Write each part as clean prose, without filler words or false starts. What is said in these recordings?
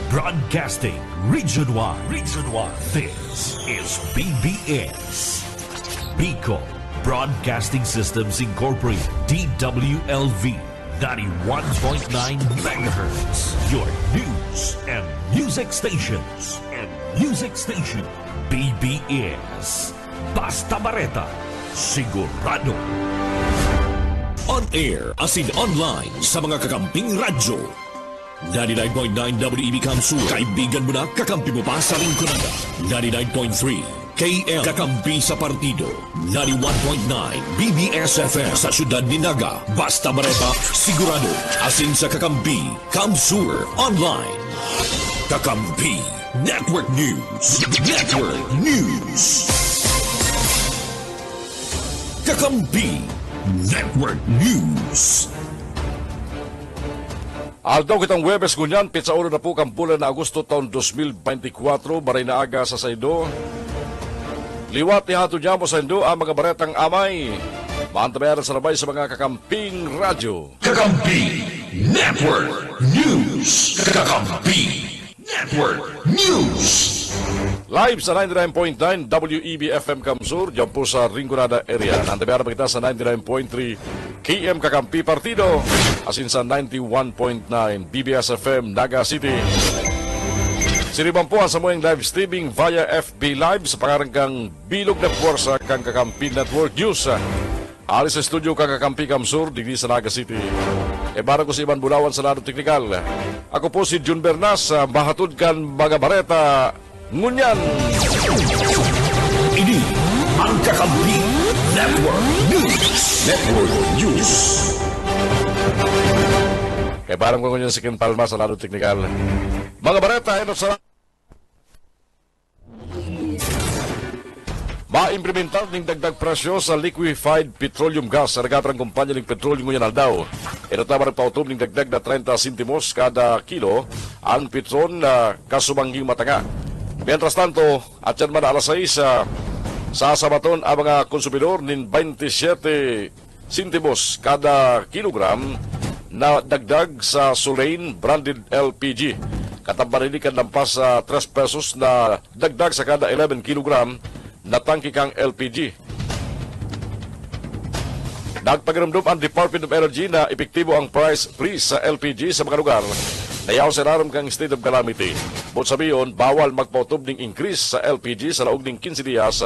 Broadcasting Region 1. Region 1. This is BBS. Bicol Broadcasting Systems Incorporated. DWLV. 91.9 megahertz. Your news and music stations. BBS. Basta Bareta. Sigurado. On air as in online sa mga kakamping radyo. 99.9 WEB Kamsur. Kaibigan mo na, kakampi mo pa sa Rinconada. 99.3 KL Kakampi sa Partido. 91.9 BBS FM sa syudad ni Naga. Basta Bareta, sigurado. Asin sa Kakampi, Kamsur Online. Kakampi Network News. Kakampi Network News. Aldaw kitang Webes kunyan, pitsa ulo na po kampulan na Agosto taon 2024, baray na aga sa Saido. Liwat ni Hato Jamo sa Indo ang mga baretang amay. Maantabayaran sa nabay sa mga kakamping radyo. Kakampi Network News. Kakampi Network News. Live sa 99.9 WEB FM Kamsur, dyan po sa Rinconada area. Nantabayaran pa kita sa 99.3 KM Kakampi Partido, asin sa 91.9 BBS FM Naga City. Siniban po ang samueng live streaming via FB Live sa pangarangkang Bilog na Puwersa kang Kakampi Network News. Alis sa studio kang Kakampi Kamsur, digdi sa Naga City. Barang ko si Ivan Bulawan sa lado teknikal. Ako po si Jun Bernas, bahatod kan mga bareta ngunyan. Ini ang Kakampi Network News. Barang ko ngunyan si Ken Palma sa lado teknikal. Mga bareta, sa maimplementar ng dagdag presyo sa liquefied petroleum gas sa nagatrang kumpanya ng petroleum ngayon aldaw. Inatama ng pautom ng dagdag na 30 sentimos kada kilo ang petron na kasumangging matanga. Mientras tanto, at yan man alas 6 sa sabaton ang mga konsumidor ng 27 sentimos kada kilogram na dagdag sa Solane branded LPG. Katambarilikan lampas sa 3 pesos na dagdag sa kada 11 kilogram na tangki kang LPG. Nagpagiramdom ang Department of Energy na epektibo ang price freeze sa LPG sa mga lugar. Nayaw sa raram kang state of calamity. Bot sabiyon, bawal magpautob ng increase sa LPG sa laog ng 15 diyas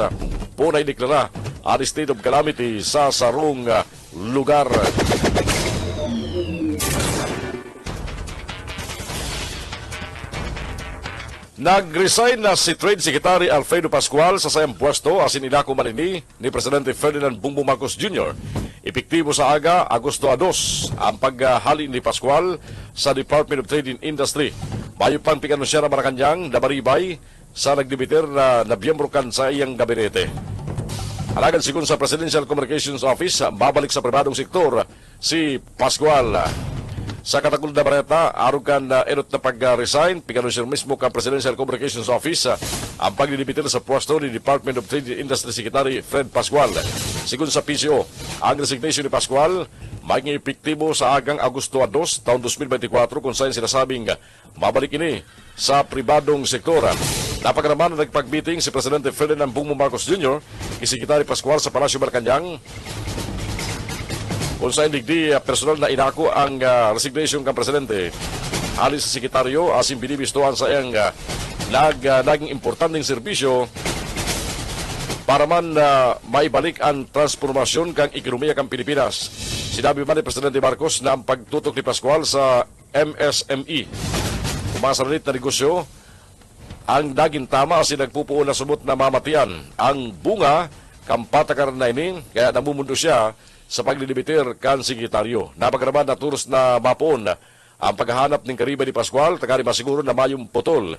po na ideklara ang state of calamity sa sarong lugar. Nag-resign na si Trade Secretary Alfredo Pascual sa sayang pwesto asin inako manini ni Presidente Ferdinand Bongbong Marcos Jr. Epektibo sa aga, Agosto 2, ang paghali ni Pascual sa Department of Trade and Industry. Bayo pang pikanunsya na Malacanang na maribay sa nagdibiter na nabiyembro kan sa iyang gabinete. Halagan sigun sa Presidential Communications Office, babalik sa pribadong sektor si Pascual. Sa katakul na bareta, arog kan enot na pag-resign, pikanunsya mismo kan Presidential Communications Office ang pagdidibiter sa pwesto ni Department of Trade and Industry Secretary Fred Pascual. Sigun sa PCO, ang resignation ni Pascual maging epektibo sa agang Agosto 2, taon 2024 kung saan sinasabing mabalik ini sa pribadong sektor. Napagaraman na nagpag-meeting si Presidente Ferdinand Bongbong Marcos Jr. kay Secretary Pascual sa Palasyo Malacanang kung saan digdi personal na inako ang resignation kang Presidente. Alis sa Sekretaryo asin binibistuhan sa iyang naging importanteng serbisyo para man maibalik ang transformasyon kang ekonomiya kang Pilipinas. Sinabi man ni Presidente Marcos na ang pagtutok ni Pascual sa MSME, mga salit na negosyo, ang naging tama asin nagpupuon na sumot na mamatian. Ang bunga, kampatakaran na ini, kaya namumundo siya sa paglilibiter kan sekretaryo. Napagaraman na turos na mapoon ang paghahanap ng kariba ni Pascual, tagari masiguro na mayong putol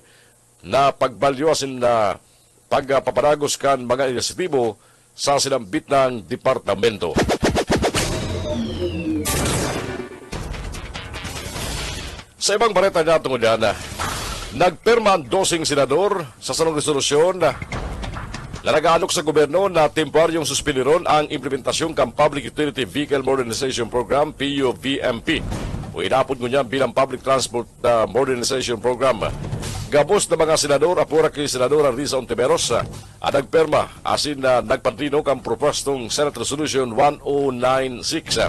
na pagbalyo asin na pagpaparagos kan mga inisyatibo sa sinambit ng departamento. Sa ibang balita na tungod yan, nagpirma ang 12 senador sa sanong resolusyon na nag-aalok sa gobyerno na temporaryong suspiniron ang implementasyon ng Public Utility Vehicle Modernization Program, PUVMP, o inapod ko niya bilang Public Transport Modernization Program. Gabos na mga senador, apura kay Senadora Risa Ontiveros, nagperma, asin na nagpadrino kang propostong Senate Resolution 1096.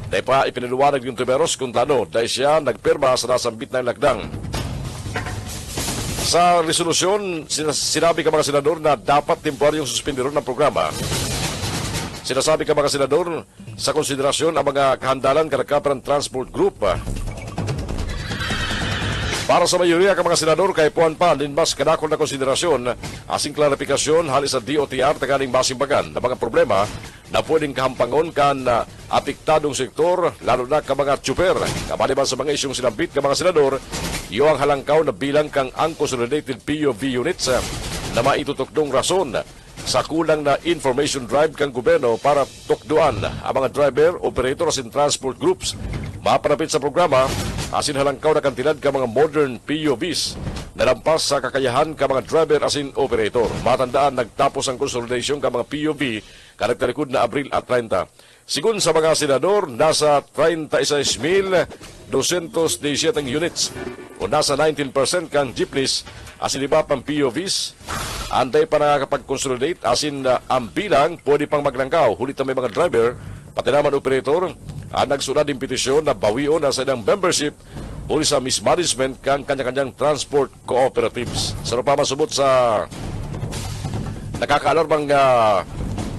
Dahil pa ipiniluwanag yung Ontiveros kung tano, dahil siya nagperma sa nasambit na lakdang. Sa resolusyon, sinabi ka mga senador na dapat temporaryong suspendiron ng programa. Sinasabi ka mga senador sa konsiderasyon ang mga kahandalan kalakapan ng transport group. Para sa mayoriya ka mga senador, kay puan pa din mas kadakol na konsiderasyon asing klarifikasyon halis sa DOTR taganing basimbagan na mga problema na pwedeng kahampangon kan apektadong sektor, lalo na ka mga tsuper. Kabaliban sa mga isyong sinambit ka mga senador, iyo ang halangkaw na bilang kang unconsolidated POV units na maitutukdong rason sa kulang na information drive kang gobyerno para tukduan ang mga driver, operator asin transport groups. Mapanapit sa programa, asin halangkaw na kantidad ka mga modern POVs na lampas sa kakayahan ka mga driver asin operator. Matandaan, nagtapos ang consolidation ka mga POV kanagtalikod na Abril at 30. Sigun sa mga senador, nasa 36,217 units o nasa 19% kang jeepneys asin iba pang POVs. Anday pa nakakapag-consolidate asin ang bilang pwede pang maglangkaw. Hulit na may mga driver, pati naman operator, ang nagsunod ng petisyon na bawion na sa ilang membership o sa mismanagement kang kanya-kanyang transport cooperatives. Sa pa masubot sa nakakaalarmang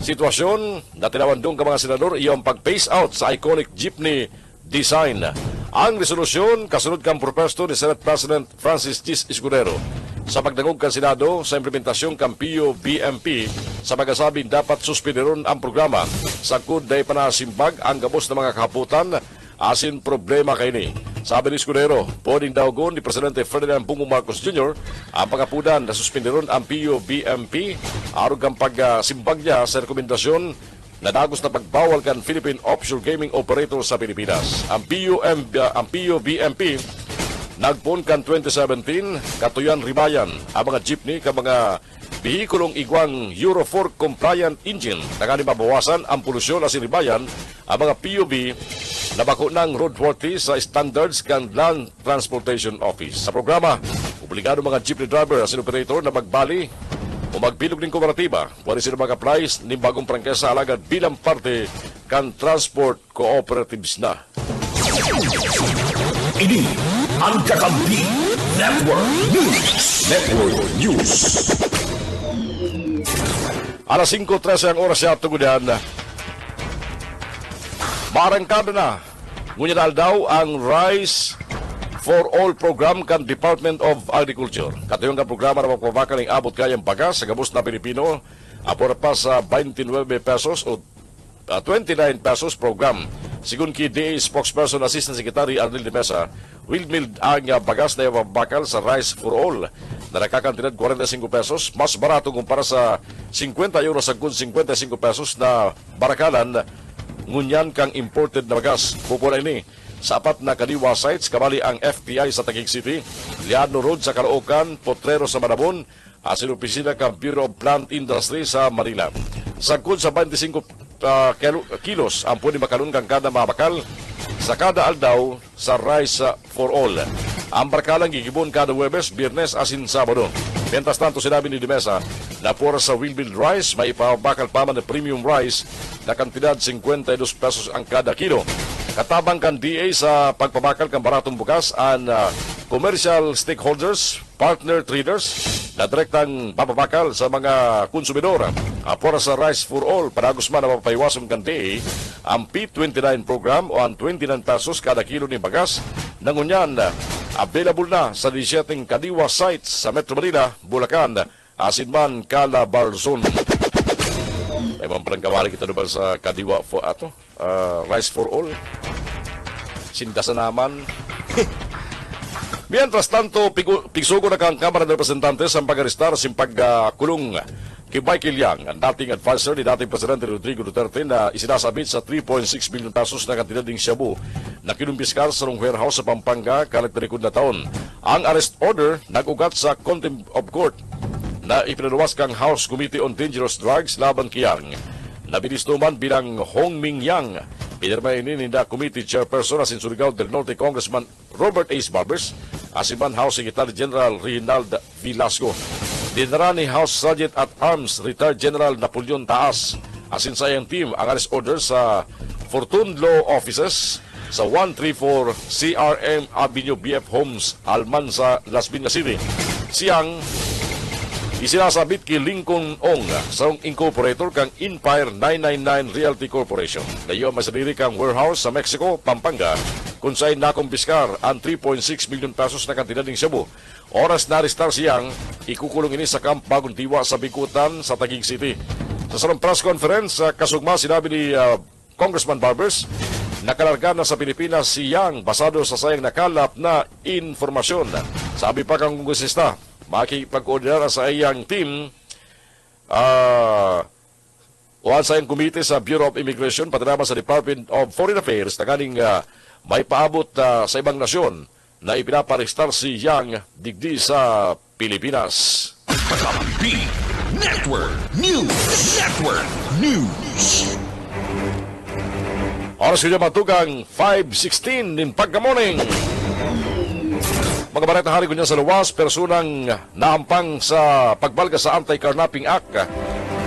sitwasyon na tinawandong ka mga senador, iyong pag-phase out sa iconic jeepney design. Ang resolusyon kasunod kang propesto ni Senate President Francis Chis Escudero sa pagdangog kan Senado sa implementasyon kang PO-BMP sa magasabing dapat suspinderon ang programa sa kuday panasimbag ang gabos ng mga kahaputan asin problema kaini. Sabi ni Escudero, pwedeng daogon ni Presidente Ferdinand Bongbong Marcos Jr. ang pangapudan na suspinderon ang PO-BMP arog ang pagsimbag niya sa rekomendasyon na dagos na pagbawal kan Philippine Offshore Gaming Operator sa Pilipinas. Ang PO-BMP nagpon kan 2017 katuyan ribayan ang mga jeepney ka mga bihikulong igwang Euro 4 compliant engine na kani mabawasan ang polusyon asin ribayan ang mga POB na bako ng roadworthy sa standards kan Land Transportation Office. Sa programa, obligado mga jeepney driver asin operator na magbali o magbilog ng kooperatiba. Pwede sila mag-apply ng bagong prangkesa alagad bilang parte kan transport cooperatives na. Ini ang Kakampi Network News. Alas 5:13 ang oras siya tugudan. Marangkado na. Ngunyan daw ang Rice for All program kan Department of Agriculture. Katayong ka programa na magpapakal ng abot kayang bagas sa gabos na Pilipino. Apor pa sa 29 pesos o 29 pesos program. Sigun ki DA spokesperson Assistant Secretary Arnel de Mesa, windmill ang bagas na mabakal sa Rice for All na nakakantidad 45 pesos, mas barato kumpara sa 50 euro sa 55 pesos na barakalan ngunyan kang imported na bagas. Pupula ini sa apat na kaliwa sites, kabali ang FPI sa Taguig City, Liano Road sa Caloocan, Potrero sa Manabon, asin opisina kang Bureau of Plant Industry sa Manila. Sagkod sa 25 kilos ang pwede makalun kang kada mabakal sa kada aldaw sa Rice for All. Ang barkalang gigibon kada Huwebes, Biyernes asin Sabado. Mientras tanto, sinabi ni Dimesa na por sa wheelmill rice may ipabakal pa man na premium rice na kantidad 52 pesos ang kada kilo. Katabang kan DA sa pagpabakal kang baratong bukas ang commercial stakeholders, partner traders na direktang papabakal sa mga konsumidor. Apora sa Rice for All, panagos man na mapapaiwasan kan DA ang P29 program o ang 29 pesos kada kilo ni bagas. Nangunyan, available na sa 17 kadiwa sites sa Metro Manila, Bulacan, Asinman, Calabarzon. May mga palangkawari kita naman sa kadiwa for Rice for All. Sindasa naman. Mientras tanto, pigsugo na kang Kamara ng Representantes ang pag-aristar sa pagkulong kay Michael Yang, ang dating advisor ni dating Presidente Rodrigo Duterte na isinasabit sa 3.6 billion pesos na kantidad ng shabu na kinumpiskar sa warehouse sa Pampanga kalagtarikod na taon. Ang arrest order nag-ugat sa contempt of court na ipinaluwas kang House Committee on Dangerous Drugs laban kay Yang. Nabilistuman bilang Hong Ming Yang. Pinirma ini ni Committee Chairperson asin Surigao del Norte Congressman Robert A. Barbers asiman House Secretary General Reynald Velasco. Dinara ni House Sergeant at Arms Retired General Napoleon Taas asin sa iyang team ang arrest order sa Fortune Law Offices sa 134 CRM Avenue BF Homes, Almanza, Las Piñas City. Siyang isinasabit kay Lincoln Ong sa incorporator kang Empire 999 Realty Corporation. Dayo masadiri kang warehouse sa Mexico, Pampanga, kung sa'y nakumpiskar ang 3.6 million pesos na kantidad ng Cebu. Oras na arestar siyang ikukulong ini sa Camp Bagong Tiwa sa Bikutan sa Taguig City. Sa sarong press conference, kasugma sinabi ni Congressman Barbers, nakalarga na sa Pilipinas si Yang basado sa sayang nakalap na informasyon. Sabi pa kang kongresista, makikipag-ordinar sa iyang team uwan sa iyang komite sa Bureau of Immigration pati naman sa Department of Foreign Affairs na ganing may paabot sa ibang nasyon na ipinaparestar si Yang digdi sa Pilipinas. Kakampi Network News. Oras ko matugang 5:16 din pagka-morning. Mga balita hari ko niya sa luwas, personang naampang sa pagbalga sa Anti-Carnapping Act.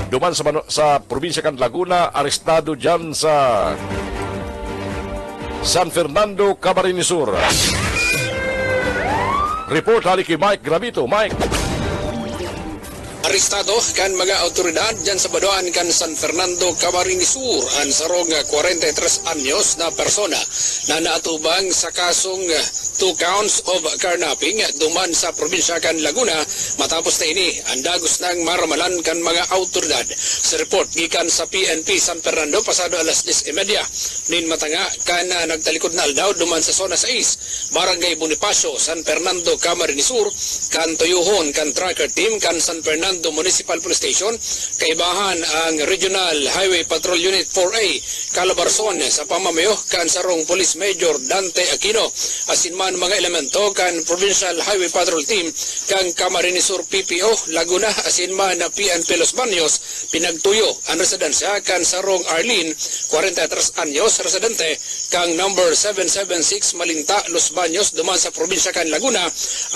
Duman sa probinsya kan Laguna, arestado dyan sa San Fernando, Camarines Sur. Report hali kay Mike Gravito. Mike. Arestado kan mga autoridad dyan sa Badoan kan San Fernando, Camarines Sur ang sarong 43 anyos na persona na naatubang sa kasong 2 counts of carnapping duman sa probinsya kan Laguna matapos na ini ang dagos ng maramalan kan mga autoridad. Sa report gikan sa PNP San Fernando pasado alas 10:30 nin matanga kan nagtalikod na aldaw duman sa zona 6 Barangay Bonifacio, San Fernando, Camarines Sur kan tuyuhon kan tracker team kan San Fernando Municipal Police Station, kaibahan ang Regional Highway Patrol Unit 4A, Calabarzon sa pamamayo kan sarong Police Major Dante Aquino, asin man mga elemento kan Provincial Highway Patrol Team kang Camarines Sur PPO, Laguna, asin man na PNP Los Baños, pinagtuyo ang residensya kan sarong Arlene, 43 anyos, residente kang number 776 Malinta, Los Baños, duman sa probinsya kan Laguna,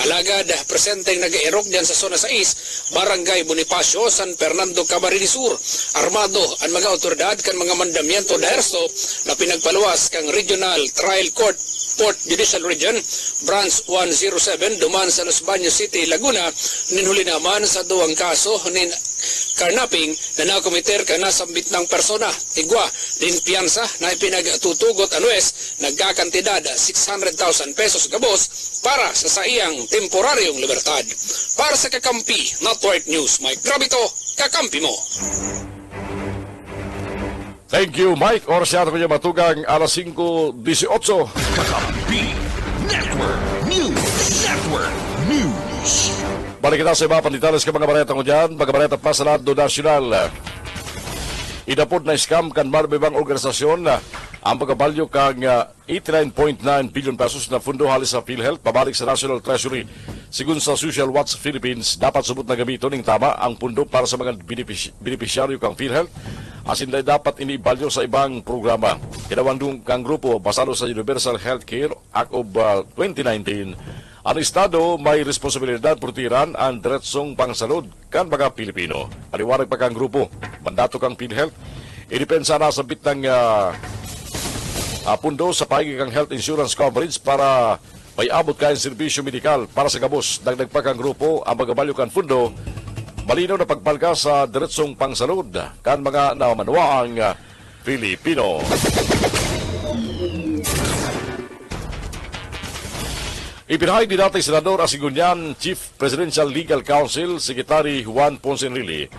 alagad presenteng nag-erok diyan sa zona 6, Barangay Bonifacio, San Fernando, Camarines Sur. Armado ang mga otoridad kan mga mandamiento daerso na pinagpaluwas kang Regional Trial Court Port Judicial Region, Branch 107, duman sa Los Baños City, Laguna, ninhuli naman sa duwang kaso nin carnapping na nakomiter ka na sambit ng persona. Igwa, din piyansa na ipinagtutugot anues, nagkakantidad 600,000 pesos gabos para sa saiyang temporaryong libertad. Para sa Kakampi Network News, Mike Gravito, Kakampi mo. Thank you, Mike. Oras yata ko niya matugang alas 5:18. Kakampi Network News. Balik kita sa iba panditalis ka mga balita ko dyan. Mga balita pa sa Lado National. Idapod na scam kan marbibang organisasyon ang pagkabalyo kang 89.9 billion pesos na fundo halis sa PhilHealth pabalik sa National Treasury. Sigun sa Social Watch Philippines, dapat subot na gamiton ng tama ang pundo para sa mga benepisyaryo kang PhilHealth asin na dapat inibalyo sa ibang programa. Kinawandong kang grupo basado sa Universal Healthcare Act of 2019, ang Estado may responsibilidad purtiran ang diretsong pangsalud kan mga Pilipino. Aliwanag pa kang grupo, mandato kang PhilHealth, idipensa na sa bit ng pundo sa paigi kang health insurance coverage para may abot kayang serbisyo medikal para sa gabos. Dagdag pa kang grupo, ang magabalyo kan pundo, malinaw na pagpalga sa diretsong pangsalud kan mga namanuaang Pilipino. Ipinahayag ni dating Senador Asigunyan Chief Presidential Legal Counsel Secretary Juan Ponce Enrile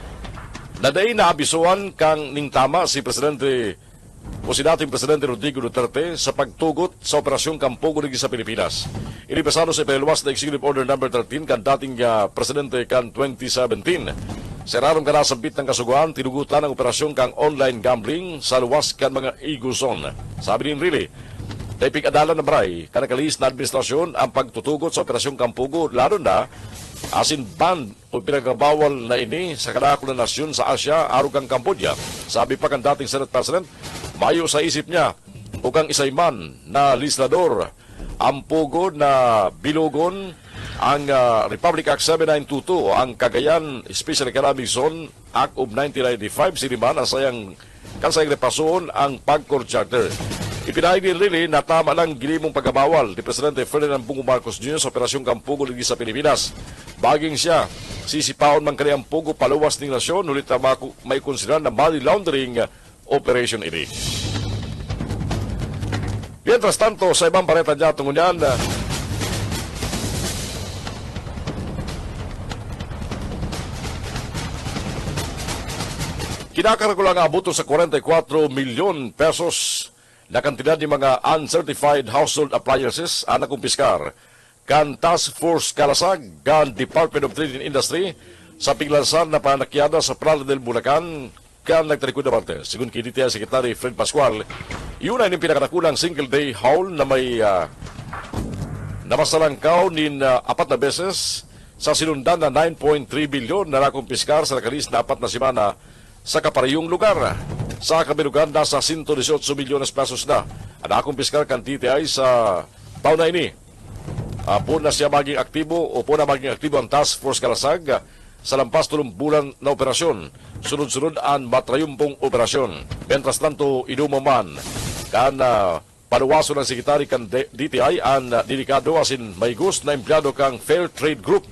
na daing naabisuan kang ningtama si Presidente o si dating Presidente Rodrigo Duterte sa pagtugot sa Operasyong Kampogo Nigi sa Pilipinas. Inipasado sa ipinaluwas na Executive Order No. 13 kan dating Presidente kan 2017. Sa rarong kanasambit ng kasuguan, tinugutan ang operasyon kang online gambling sa luwas kan mga Iguzon. Sabi ni Enrile, Taipig adalan na bray, kanakalis na administrasyon ang pagtutugot sa Operasyong Kampugo, lalo na asin ban o pinagabawal na ini sa kadakol na nasyon sa Asya, arugang Cambodia. Sabi pa kan dating Senate President, mayo sa isip niya o kang isayman na legislador ang pugo na bilugon ang Republic Act 7922 o ang Cagayan Special Economic Zone Act of 1995 siniman asayang kansayang repasoon ang PAGCOR Charter. Ipinahig ni Lili na tama lang gilimong pagkabawal ni Presidente Ferdinand Bongbong Marcos Jr. sa Operasyong Kampugo ligi sa Pilipinas. Baging siya, sisipaon man kani ang pugo paluwas ng nasyon, ulit na may konsideran na money laundering operation ini. Mientras tanto, sa ibang pareta niya tungo niyan, kinakaragulang abuto sa 44 milyon pesos na kantidad ng mga uncertified household appliances ang nakumpiskar kan Task Force Kalasag kan Department of Trade and Industry sa piglansan na panakyada sa Playa del Bulacan kan nagtarikod na parte. Sigun kinitiya Secretary Fred Pascual, yun ay yung pinakadakulang single-day haul na may namasalangkaw nin 4 na beses sa sinundan na 9.3 bilyon na nakumpiskar sa nakalis na 4 na simana sa kaparehong lugar. Sa kabilugan, nasa 118 milyones pesos na ang nakumpiskar kan TTI sa taon na ini. Po na siya maging aktibo o po na maging aktibo ang Task Force Kalasag sa lampas 3 bulan na operasyon. Sunod-sunod ang matrayumpong operasyon. Mientras tanto, inumaman kan paluwaso ng sekretary kan DTI ang delikado asin may gust na empleyado kang Fair Trade Group,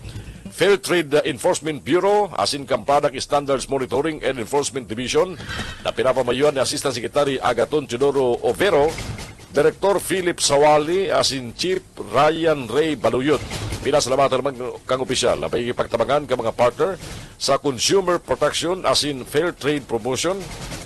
Fair Trade Enforcement Bureau, asin kang Product Standards Monitoring and Enforcement Division na pinapamayuan ni Assistant Secretary Agaton Teodoro Overo, Director Philip Sawali, asin Chief Ryan Ray Baluyot. Pinasalamatan naman kang opisyal na paikipagtabangan ka mga partner sa consumer protection asin fair trade promotion,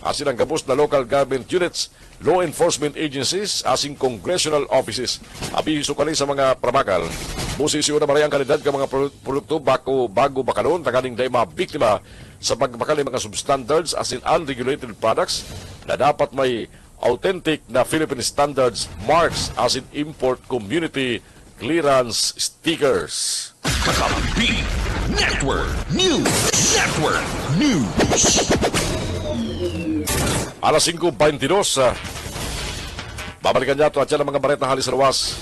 asin ang gabos na local government units, law enforcement agencies, asin congressional offices. Abiso kani sa mga pramakal. Busisiyo na marayang kalidad ka mga produkto bago bakalon, tanggaling day mga biktima sa pagbakal ng mga substandards asin unregulated products na dapat may authentic na Philippine standards marks asin import community clearance stickers. Kakampi Network News. Network News. Alas 5:22, babalikan niya ito at yan ang mga baret na halis rawas.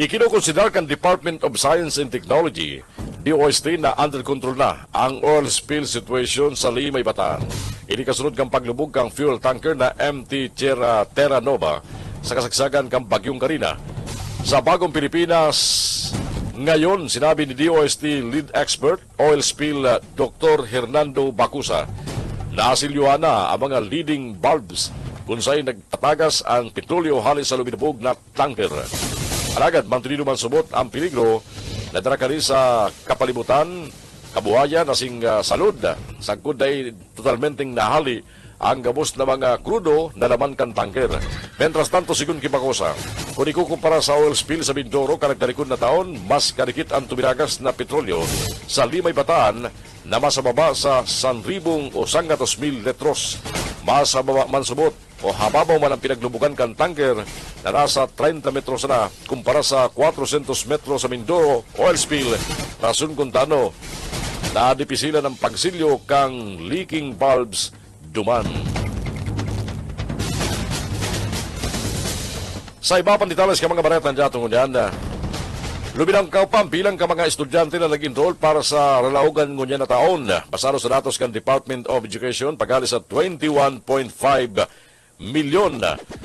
Ikinukonsider kan Department of Science and Technology, DOST, na under control na ang oil spill situation sa Limay Bataan. Ini kasunod kang paglubog kang fuel tanker na MT Terra Nova sa kasagsagan kang Bagyong Karina. Sa Bagong Pilipinas, ngayon, sinabi ni DOST lead expert, oil spill Dr. Hernando Bacusa, na asilyuhan na ang mga leading valves kung saan nagtatagas ang petrolyo halis sa lumilubog na tanker. Alagad, mantinino man subot ang peligro na darakari sa kapalibutan, kabuhayan, asing salud, sangkod ay totalmenteng nahali ang gabos na mga krudo na laman kan tanker. Mientras tanto, sigun Kibakosa, kung ikukumpara sa oil spill sa Mindoro kanagdarikod na taon, mas kadikit ang tuminagas na petrolyo sa Limay Bataan na masababa sa 1,000 o 100,000 litros. Masababa man subot o hababaw man ang pinaglubugan kan tanker na nasa 30 metros na kumpara sa 400 metros sa Mindoro oil spill. Rason kung tano, nadipisilan ng pagsilyo kang leaking valves duman. Sa iba pang detalles ka mga baretan dyan tungo niyan, lubinang kaupang bilang ka mga estudyante na nag-enroll para sa relaugan ngunyan na taon. Basado sa datos kan Department of Education, paghalis sa 21.5 milyon.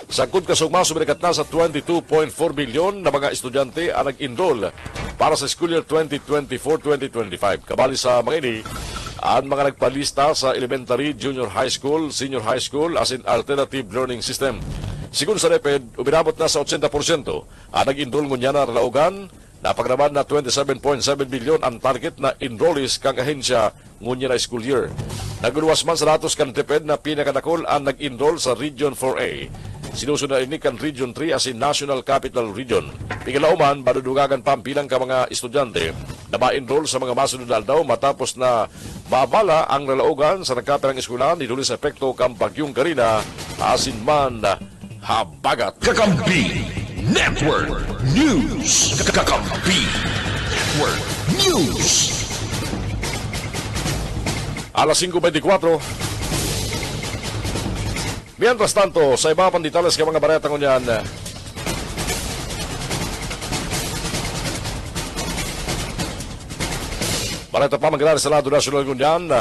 Sangkod kasugma, sumirikat na sa 22.4 milyon na mga estudyante ang nag-enroll para sa school year 2024-2025. Kabali sa mga ini, ang mga nagpalista sa elementary, junior high school, senior high school as in alternative learning system. Sigun sa DepEd, ubinabot na sa 80% ang nag-enroll ngunyan na relaugan. Napagnaman na 27.7 bilyon ang target na enrollees kang ahensya ngunyan na school year. Naguluwas man sa datos kan DepEd na pinakadakol ang nag-enroll sa Region 4A. Sinusunod ini kan Region 3 as in National Capital Region. Pigilauman, madudugagan pa ang pilang ka mga estudyante na ma-enroll sa mga masunod na aldaw matapos na maabala ang relaugan sa nagkapirang eskwelahan ni sa epekto kang Bagyong Karina asin man habagat. Kakampi Network News. Kakampi Network News. Alas 5:24. Mientras tanto, sa iba pang detalles ka mga bareta ko niyan, Para ito pa mangyari sa Senado National Union,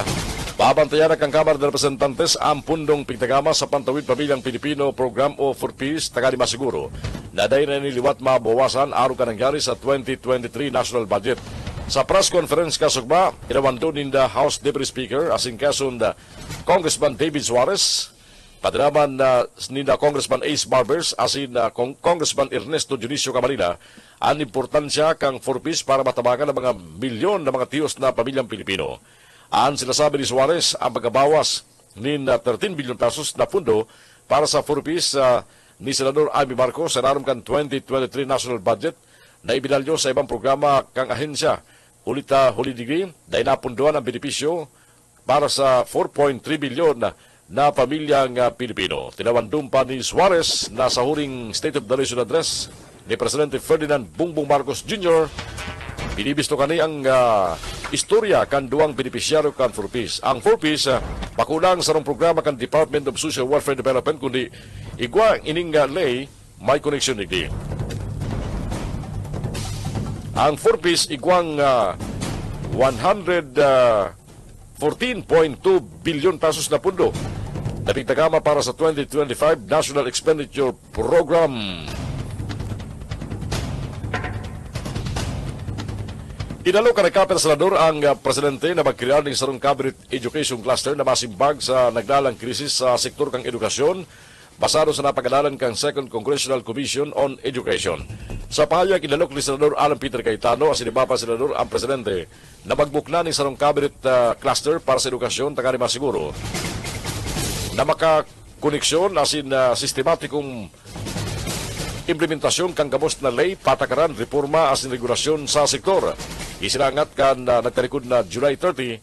babantayan ang Kamara de Representantes ang pundong pigtagama sa Pantawid Pamilyang Pilipino Program o for Peace taga masiguro na dahil na niliwat mabawasan araw ka nangyari sa 2023 national budget. Sa press conference kasugba, inawando ninda House Deputy Speaker asing kasun Congressman David Suarez, padiraman ninda Congressman Ace Barbers asin Congressman Ernesto Dionisio Camarina ang importansya kang for peace para matabakan ang mga milyon na mga tiyos na pamilyang Pilipino. Ang sinasabi ni Suarez ang pagbabawas ni 13 billion pesos na pundo para sa for peace ni Senador Amy Marcos sa naroon kan 2023 national budget na ibinalyo sa ibang programa kang ahensya. Huli degree, dahil napunduan ang benepisyo para sa 4.3 billion na pamilyang Pilipino. Tinawandong pa ni Suarez na sa huling State of the Nation Address ni Presidente Ferdinand Bongbong Marcos Jr. Binibisto kani ang istorya kan duang benepisyaryo kan for peace. Ang for peace, pakulang sa rong programa kan Department of Social Welfare Development kundi igwa ining lay may connection nigdi. Ang for peace igwang 114.2 billion pesos na pundo. Napigtagama para sa 2025 National Expenditure Program. Inalo ka ng Senador ang presidente na magkrear ng sarong cabinet education cluster na masimbag sa naglalang krisis sa sektor kang edukasyon basado sa napag-alalan kang Second Congressional Commission on Education. Sa pahayag, inalok ni Senador Alan Peter Cayetano at sinibapa Senador ang presidente na magbukla ng sarong cabinet cluster para sa edukasyon tagani masiguro na makakoneksyon asin sistematikong implementasyon kang gabos na lay, patakaran, reforma asin regulasyon sa sektor. Isilangat kan nagtarikod na July 30,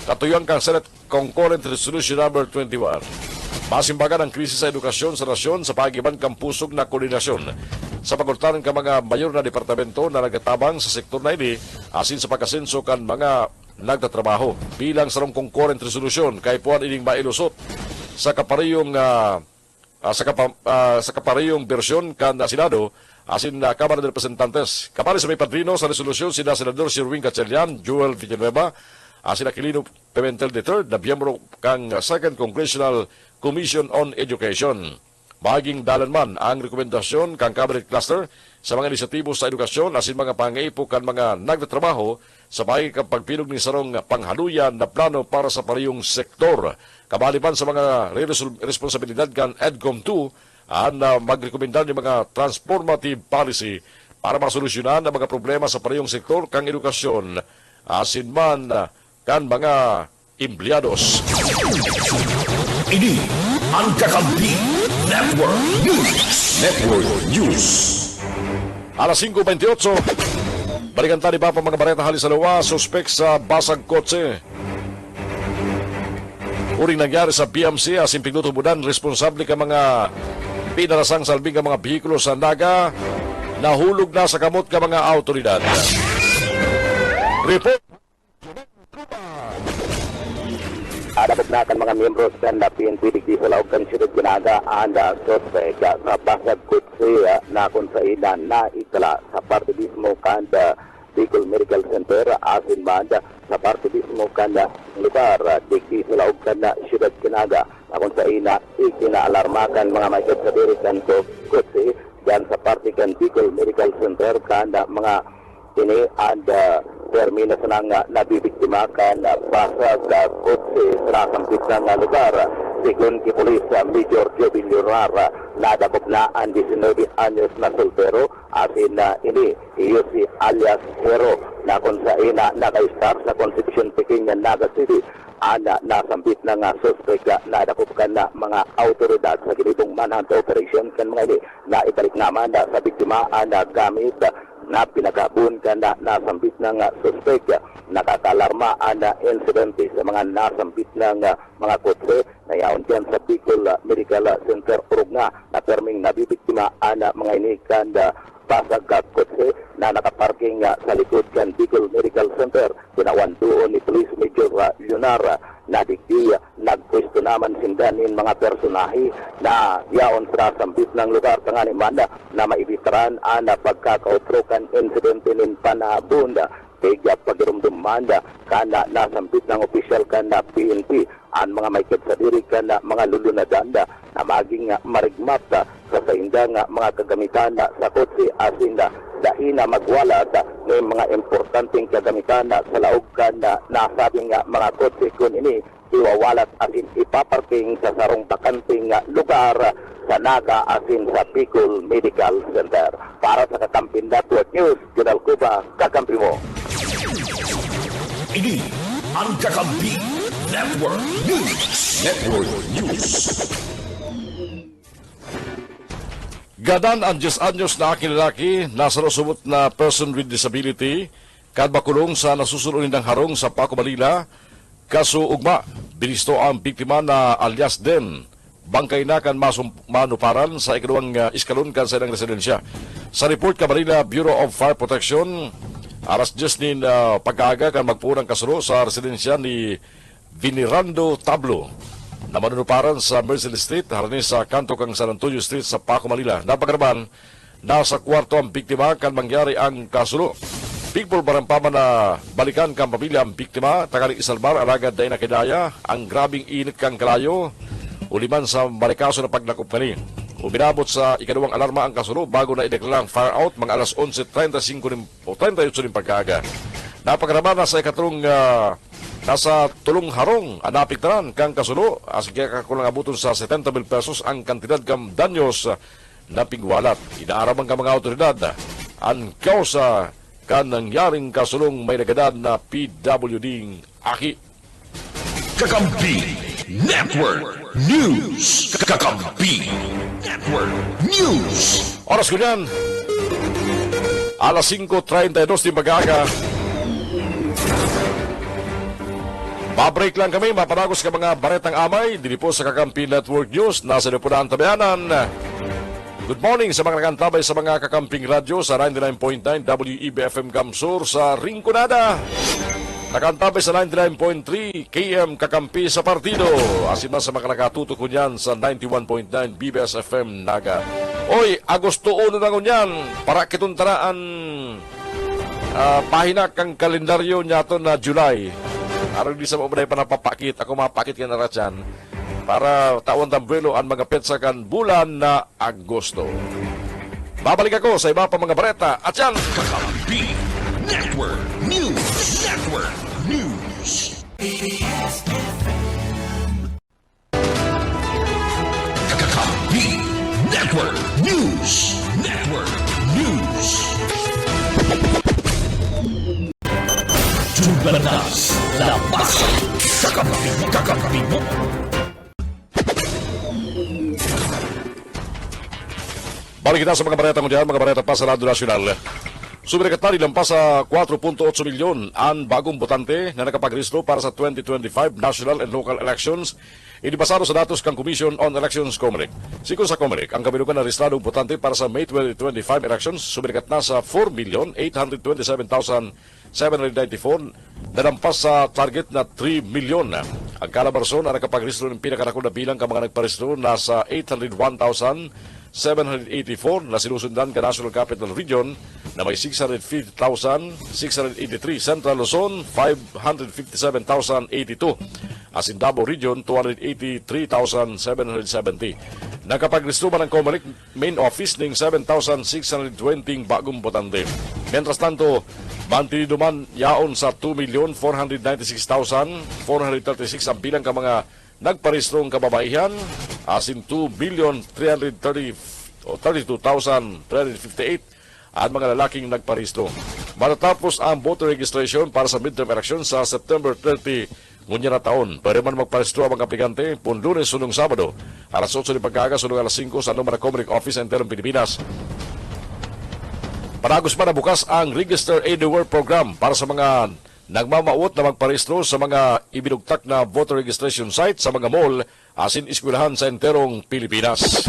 katuyang kang Senate Concurrent Resolution number 21. Masimbagan ang krisis sa edukasyon sa nasyon sa pagiban kang pusog na koordinasyon sa pagurtanan ka mga mayor na departamento na nagatabang sa sektor na ini asin sa pagkasenso kan mga nagtatrabaho bilang sarong concurrent resolution kay puan ining mailusot sa kaparehong sa kaparehong bersyon kan Senado asin na Kamara de Representantes. Kapari sa may padrino sa resolusyon sina Senador Sherwin Gatchalian, Joel Villanueva, asin Aquilino Pimentel III na biyembro kang Second Congressional Commission on Education. Maging dalan man ang rekomendasyon kang cabinet cluster sa mga inisyatibo sa edukasyon asin mga pangaipo kan mga nagtatrabaho sa bahay kang pagpilog ni sarong panghaluyan na plano para sa parehong sektor. Kabaliban sa mga responsibilidad kan EDCOM 2 ang magrekomendar ng mga transformative policy para masolusyonan ang mga problema sa parehong sektor kang edukasyon asin man kan mga empleados. Ini ang Kakampi Network News. Alas 5:28, balikan tani ba pa mga bareta halisalawa, suspek sa basag kotse. Uring nangyari sa BMC asin pignutubudan responsable ka mga pinarasang salbing ka mga bihikulo sa Naga, nahulog na sa kamot ka mga autoridad. Report. Dapat na kan mga miyembro sa PNP digdi sa laog kan siyudad Ginaga anda suspect sa basag kutsi na kung sa ilan na ikala sa partidismo kanda Bicol Medical Center asin banda sa partidismo kanda lugar digdi sa laog kan siyudad Ginaga na kung sa ina ikinaalarmakan mga may kabirikan kutsi dyan sa partikan Bicol Medical Center kanda mga ini ada termina sa nang nabibiktimakan basag kutsi sa kampit ng lugar. Sigun ki Polis Major Joe Villar nadakop na ang 19 anyos na soltero asin ini iyo si alias Hero na kung sa ina naka-star sa Constitution Peking Naga City ana nasambit na nga suspect na dakop ka na mga autoridad sa ginitong manhunt operation kan mga ini na ibalik naman sa biktima ana gamit na pinagabun ka na nasambit ng suspect. Nakakalarma na insidente sa mga nasambit ng mga kotse na yaon dyan sa Bicol Medical Center Urugna na perming nabibiktima na mga inikan basag kotse na nakaparking sa likod kan Bicol Medical Center. Ginawan doon ni Police Major Leonar na digdi nagpwesto naman sindanin mga personahe na yaon sa sambit ng lugar kanganiman na maibitaran na pagkakautrokan insidente nin panabunda kaya pagirumduman kana nasambit ng opisyal kana PNP ang mga may sa diri kana mga lulunadan na maging marigmat sa sainda nga mga kagamitan sa kotse asin dahil na magwalat ng mga importanteng kagamitan sa laog kana nasabing mga kotse kun ini iwawalat asin ipaparking sa sarong bakanting lugar sa Naga asin sa Bicol Medical Center. Para sa Kakampi Network News, Junal Cuba, kakampi mo. Ini ang Kakampi Network News. Network News. Gadan ang 10 anyos na aking lalaki na sarosubot na person with disability kad makulong sa nasusunod ng harong sa Paco, Manila. Kaso ugma, binisto ang biktima na alias Den. Bangkay na kan manuparan sa ikalawang iskalon kan sa ilang residensya. Sa report ka Manila Bureau of Fire Protection, aras 10 nin pagkaaga kan magpurang kasuro sa residensya ni Vinirando Tablo na manunuparan sa Merced Street, harani sa kanto kang San Antonio Street sa Paco, Manila. Napagaraman, nasa kwarto ang biktima kan mangyari ang kasuro. Bigpol barampaman na balikan kang pamilya ang biktima, tagaling isalbar, alagad dahil nakidaya, ang grabing init kang kalayo, uliman sa malikaso na paglakop kani. Uminabot sa ikalawang alarma ang kasuro bago na ideklara ang fire out mga alas 11:35 o 38 ng pagkaaga. Napagaraman na sa ikatlong nasa tulong harong anapik tanan kang kasuro as kaya kakulang abuton sa 70,000 pesos ang kantidad kam danyos na pingwalat. Inaaraman ka mga otoridad ang kausa kan nangyaring kasulong may nagadad na PWD aki. Kakampi Network News. Kakampi Network News. Oras ko yan, alas 5:32 ng pag-aaga. Mabreak lang kami, mapanagos ka mga baretang amay. Dili po sa Kakampi Network News, nasa niyo po na ang tabayanan. Good morning sa mga nakantabay sa mga Kakamping Radyo sa 99.9 WEBFM Gamsur sa Rinconada. Nakantabay sa 99.3 KM Kakampi sa Partido. Asin na sa mga nakatutok ko niyan sa 91.9 BBS FM Naga. Oy, Agosto 1 na ngunyan. Para kituntaraan pahina kang kalendaryo niya to na July. Aron di sa mga pa napapakit. Ako mapakit ka na ratyan. Para taon tambuelo ang mga petsa kan bulan na Agosto. Babalik ako sa iba pa mga bareta at yan, Kakampi Network News. Network News. Kakampi Network News. Network News. Jumbanas, labas. Kakampi mo. balik kita sa mga bareta mo dyan, mga bareta pa sa Radyo Nacional. Sumirekat na lampas sa 4.8 milyon ang bagong botante na nakapagregistró para sa 2025 national and local elections. Inibasado sa datos kang Commission on Elections Comelec. Sikon sa Comelec, ang kabilugan na rehistradong botante para sa May 2025 elections sumirekat na sa 4,827,794 na lampas sa target na 3 milyon. Ang kalabarson na nakapagregistró ng pinakarakol na bilang ka mga nagparehistro nasa 801,784 na sinusundan ka National Capital Region na may 650,683, Central Luzon 557,082, Asindabo Region 283,770. Nakapagregistró man ang Comelec main office ng 7,620 bagong botante. Mientras tanto, mantinido man yaon sa 2,496,436 ang bilang ka mga nagparehistrong kababaihan, asin 2,332,358 at mga lalaking nagparehistro. Matatapos ang voter registration para sa midterm election sa September 30 ngunya na taon. Pwede man magparehistro ang mga aplikante pun Lunes sunong Sabado, alas 8 ng pagkaaga sunong alas 5 sa Numara Comelec Office Center ng Pilipinas. Panagos pa na bukas ang Register Anywhere Program para sa mga nagmamauot na magparehistro sa mga ibinugtak na voter registration site sa mga mall asin eskwelahan sa enterong Pilipinas.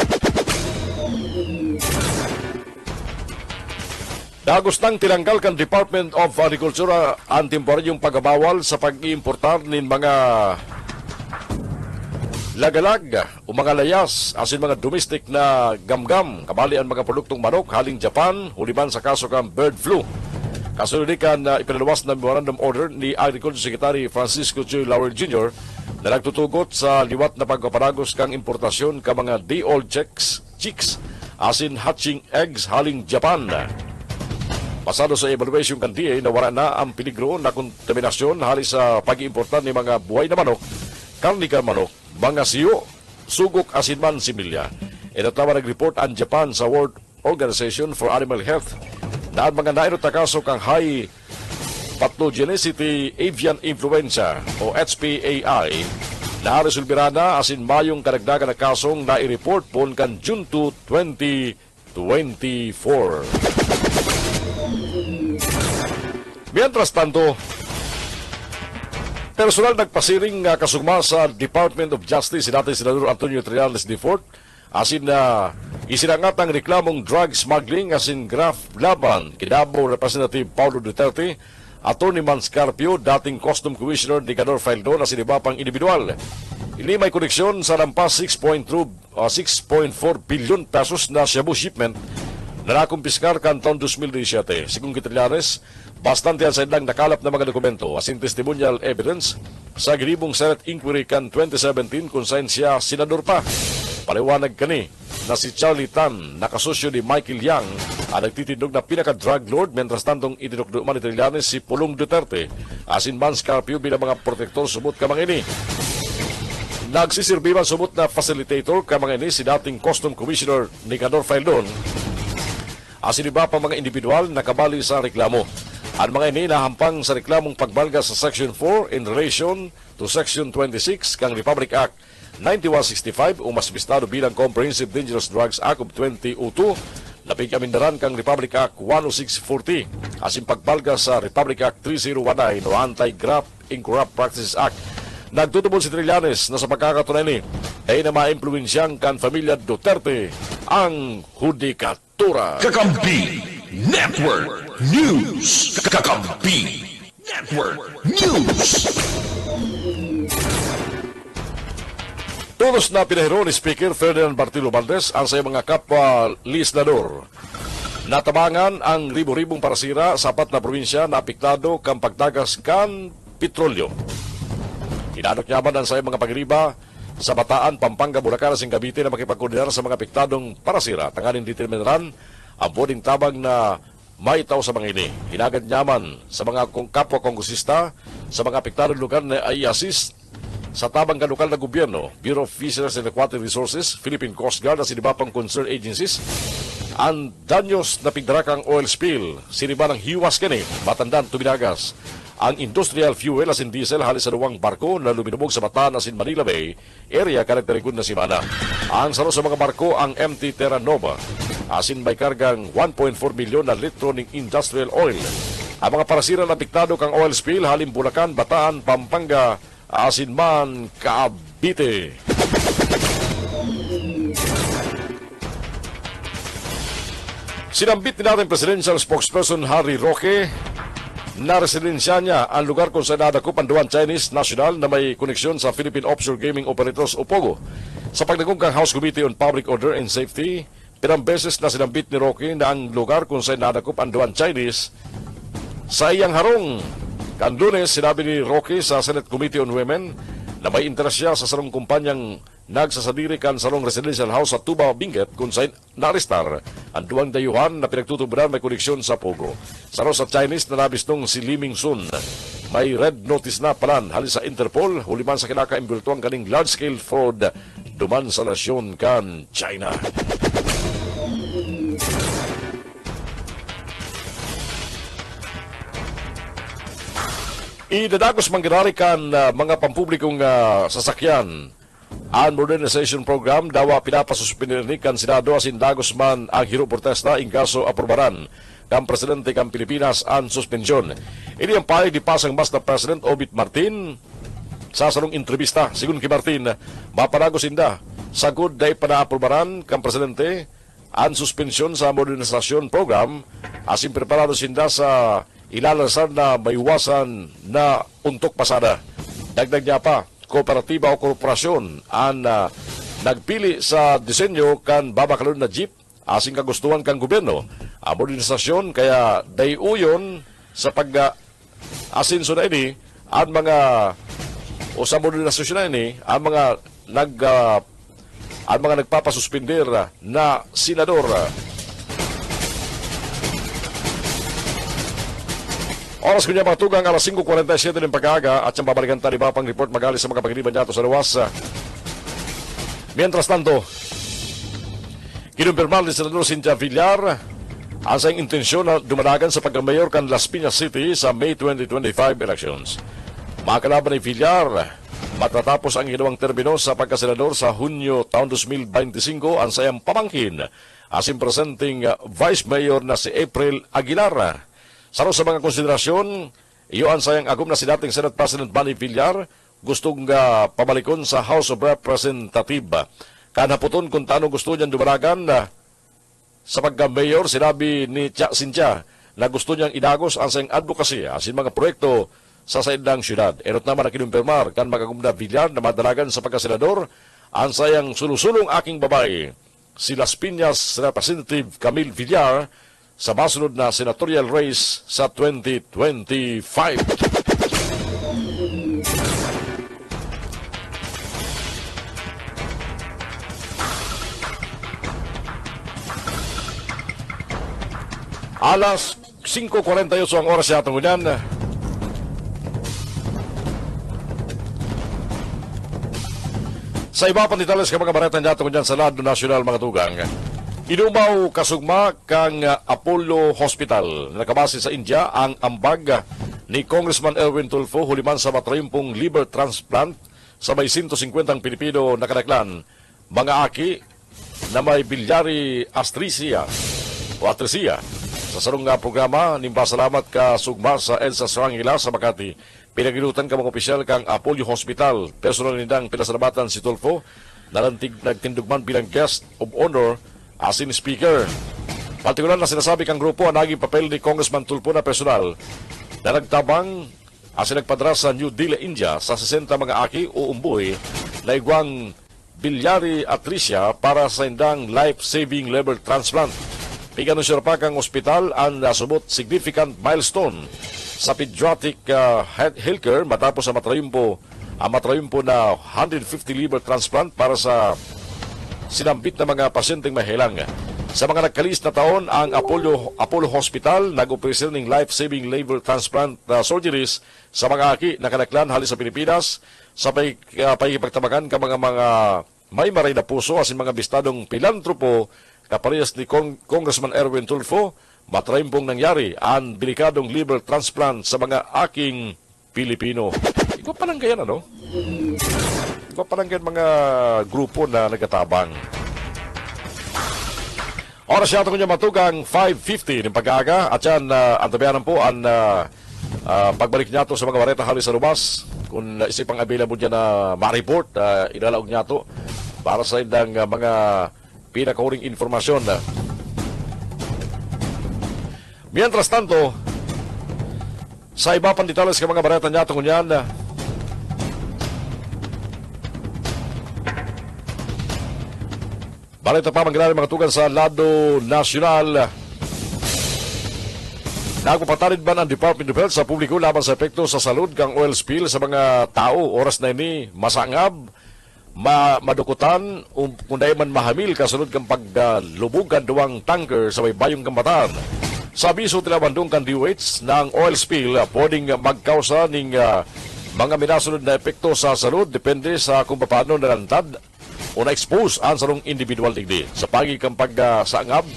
Dagos nang tinanggal kan Department of Agriculture ang temporaryong pagbabawal sa pag-iimportar ng mga lagalag o mga layas asin mga domestic na gamgam kabali ang mga produktong manok haling Japan huliman sa kaso kang bird flu. Kasunod kan ipinalawas na memorandum order ni Agriculture Secretary Francisco J. Laurel Jr. na nagtutugot sa liwat na pagpaparagos kang importasyon ka mga day-old chicks asin hatching eggs haling Japan. Pasado sa evaluation kan DA na wala na ang peligro na kontaminasyon halis sa pag-iimportan ni mga buhay na manok, karnika manok, mga siyo, sugok asin man similya. Inatawa nag-report ang Japan sa World Organization for Animal Health na ang mga nairot na kaso kang high pathogenicity avian influenza o HPAI na resolbira na asin mayong karagdagan na kasong na i-report po kan June 2, 2024. Mientras tanto, personal nagpasiring kasugma sa Department of Justice si dating Senador Antonio Trillanes IV asin na isinangat ang reklamong drug smuggling asin graft laban kidabo Representative Paulo Duterte, Atty. Mans Carpio, dating Custom Commissioner ni Canor Faildon asin iba pang individual. Ini may koneksyon sa lampas 6.4 billion pesos na shabu shipment na nakumpiskar kan taon 2017. Sigong Trillanes, bastante ang sa idlang nakalap na mga dokumento asin testimonial evidence sa ginibong Senate Inquiry kan 2017 kung saan siya senador pa. Paliwanag kani na si Charlie Tan, nakasosyo ni Michael Yang, ang nagtitindog na pinaka-drug lord, mentras tantong itinukduman ni Trillanes si Pulong Duterte, asin Mans Carpio bilang mga protektor sumut kamang ini. Nagsisirbiman sumut na facilitator kamang ini si dating Custom Commissioner ni Canor Faildon, asin iba pa mga individual na kabali sa reklamo. Ang mga ini nahampang sa reklamong pagbalga sa Section 4 in relation to Section 26 kang Republic Act 9165 o mas bistado bilang Comprehensive Dangerous Drugs Act of 2002, lapig amindaran kang Republic Act 10640 asin pagbalga sa Republic Act 3019 o Anti-Graft Incorrupt Practices Act. Nagtutubol si Trillanes na sa pagkakatunay ni ay na maimpluwensyang kan pamilya Duterte ang hudikatura. Kakampi Network News. Kakampi Network News. Todos na pinahiro ni Speaker Ferdinand Bartilo Valdez ang sa mga kapwa legislador. Natabangan ang ribo-ribong parasira sa apat na probinsya na apektado kang pagtagas kan petrolyo. Hinanakyaman ang sa mga pagriba sa Bataan, Pampanga, Bulacan, at Cavite na makipagkoordinar sa mga apektadong parasira. Tanganin determinaran ang boding tabang na maitaw sa mga ini. Hinagad nyaman sa mga kapwa kongresista sa mga apektadong lugar na i-assist sa tabang kanukal na gobyerno, Bureau of Fisheries and Aquatic Resources, Philippine Coast Guard at siniba pang concerned agencies. Ang danyos na pigdarakang oil spill, siniba ng hiwas kani, Batandan, Tuminagas. Ang industrial fuel asin diesel halis sa luwang barko na luminubog sa Bataan asin Manila Bay, area karakterikod na simana. Ang salo sa mga barko ang MT Terra Nova, asin may kargang 1.4 milyon na litro ng industrial oil. Ang mga parasira na apektado kang oil spill halim Bulacan, Bataan, Pampanga, asin man Cavite. Sinambit din natin Presidential Spokesperson Harry Roque na residensya niya ang lugar kung saan nadakop ang Duan Chinese National na may koneksyon sa Philippine Offshore Gaming Operators o POGO. Sa pagdagong House Committee on Public Order and Safety, pirang beses na sinambit ni Roque na ang lugar kung saan nadakop ang Duan Chinese sa iyang harong. Kan Lunes, sinabi ni Roque sa Senate Committee on Women na may interes siya sa sarong kumpanyang nagsasadiri kan sarong residential house sa Tuba, Benguet kung saan naarestar ang duwang dayuhan na pinagtutuburan may koneksyon sa Pogo. Saro sa Chinese na nabistong si Li Mingsun. May red notice na palan halis sa Interpol, huliman sa kinaka-imbultuang kaning large-scale fraud duman sa nasyon kan China. Idadagos manggirari kan mga pampublikong sasakyan. Ang modernization program dawa pinapasuspinir ni kan Senado asin dagos man ang hiro protesta in kaso aprobaran kan Presidente kan Pilipinas ang suspensyon. Ini ang pahig di pasang Master President Obit Martin sa sarong entrevista. Sigun kay Martin, mapanagos inda sagod day panaaprobaran kan Presidente ang suspensyon sa modernization program asin preparado sinda sa ilalasan na maiwasan na untok pasada. Dagdag niya pa, kooperatiba o korporasyon ang nagpili sa disenyo kan babakalon na jeep asing kagustuhan kang gobyerno. Ang modernisasyon kaya dayuyon sa pag-asinso na ini ang mga o sa modernasyon na ini ang mga nagpapasuspender na senador. Oras ko niya mga tugang alas 5:47 ng pag-aaga at siyang babalikan tayo pang report magaling sa mga pagkiliban niya sa luwas. Mientras tanto, kinumpirmal ni Senador Cynthia Villar ang sayang intensyon na dumanagan sa pagkamayor kan Las Piñas City sa May 2025 elections. Mga kalaban ni Villar, matatapos ang ginawang termino sa pagkasenador sa Hunyo taon 2025 ang sayang pamangkin asin presenting Vice Mayor na si April Aguilar. Saro sa mga konsiderasyon, iyo ang sayang agum na si dating Senate President Manny Villar gustong pamalikon sa House of Representatives. Kanaputon kung taano gusto niyan dumaragan sa pagka-mayor, sinabi ni Cynthia na gusto niyang idagos ang sayang advocacy asin mga proyekto sa saidang syudad. Erot naman na kinumpirmar kan magagum na Villar na madalagan sa pagkasenador ang sayang sulusulong aking babae, si Las Piñas Representative Camille Villar, sa masunod na senatorial race sa 2025. Alas 5:48 ang oras sa atong unan. Sa iba pang detalles ka mga baretan atong unan sa Lado Nasyonal mga tugang. Inumaw kasugma kang Apollo Hospital. Nakabase sa India ang ambag ni Congressman Erwin Tulfo huliman sa matrimpong liver transplant sa may 150 Pilipino na kanaklan. Mga aki na may biliary atresia o atresia. Sa sarong programa, nimba salamat ka sugma sa EDSA Sarangila sa Makati. Pinagilutan ka mga opisyal kang Apollo Hospital. Personal nindang pinasalamatan si Tulfo na nagtindugman bilang guest of honor asin speaker. Partikular na sinasabi kang grupo ang naging papel ni Congressman Tulfo na personal na nagtabang asin nagpadra sa New Delhi, India sa 60 mga aki o umboy na igwang biliary atresia para sa indang life-saving liver transplant. Piganunsir pa kang ospital ang nasubot significant milestone sa pediatric healthcare matapos ang matrayumpo na 150 liver transplant para sa sinambit na mga pasyenteng mahilang. Sa mga nagkalis na taon, ang Apollo Hospital nag-operasyon ng life-saving liver transplant surgeries sa mga aki na kanaklan halis sa Pilipinas sa pagkipagtamagan ka mga may maray na puso asin mga bistadong pilantropo kaparehas ni Congressman Erwin Tulfo. Matraimpong nangyari ang delikadong liver transplant sa mga aking Pilipino. Ikaw pa lang ganyan, ano? Parang mga grupo na nagatabang. Oras siya ito kanya matugang 5:50 ng pag-aaga at yan ang tabianan po ang pagbalik niya to sa mga wareta halis sa Rumas. Kung isipang available niya na ma-report, ilalaog niya to para sa indang mga pinakahuring informasyon. Mientras tanto, sa iba pang detalles ka mga wareta niya ito kunyan, balita pa manggaling mga tugan sa Lado Nasyonal. Nagpapatalid ba ang Department of Health sa publiko laban sa epekto sa salud kang oil spill sa mga tao? Oras na ini masangab, madukutan, kung dahil man mahamil kasunod kang paglubog kan duwang tanker sa may bayong kambatan. Sa abiso tinabandong kan DOH na ang oil spill pwedeng magkausa ng mga minasunod na epekto sa salud depende sa kung paano nalantad o na-expose ang sarong individual tigdi. Sa pagi kang pagsaangab,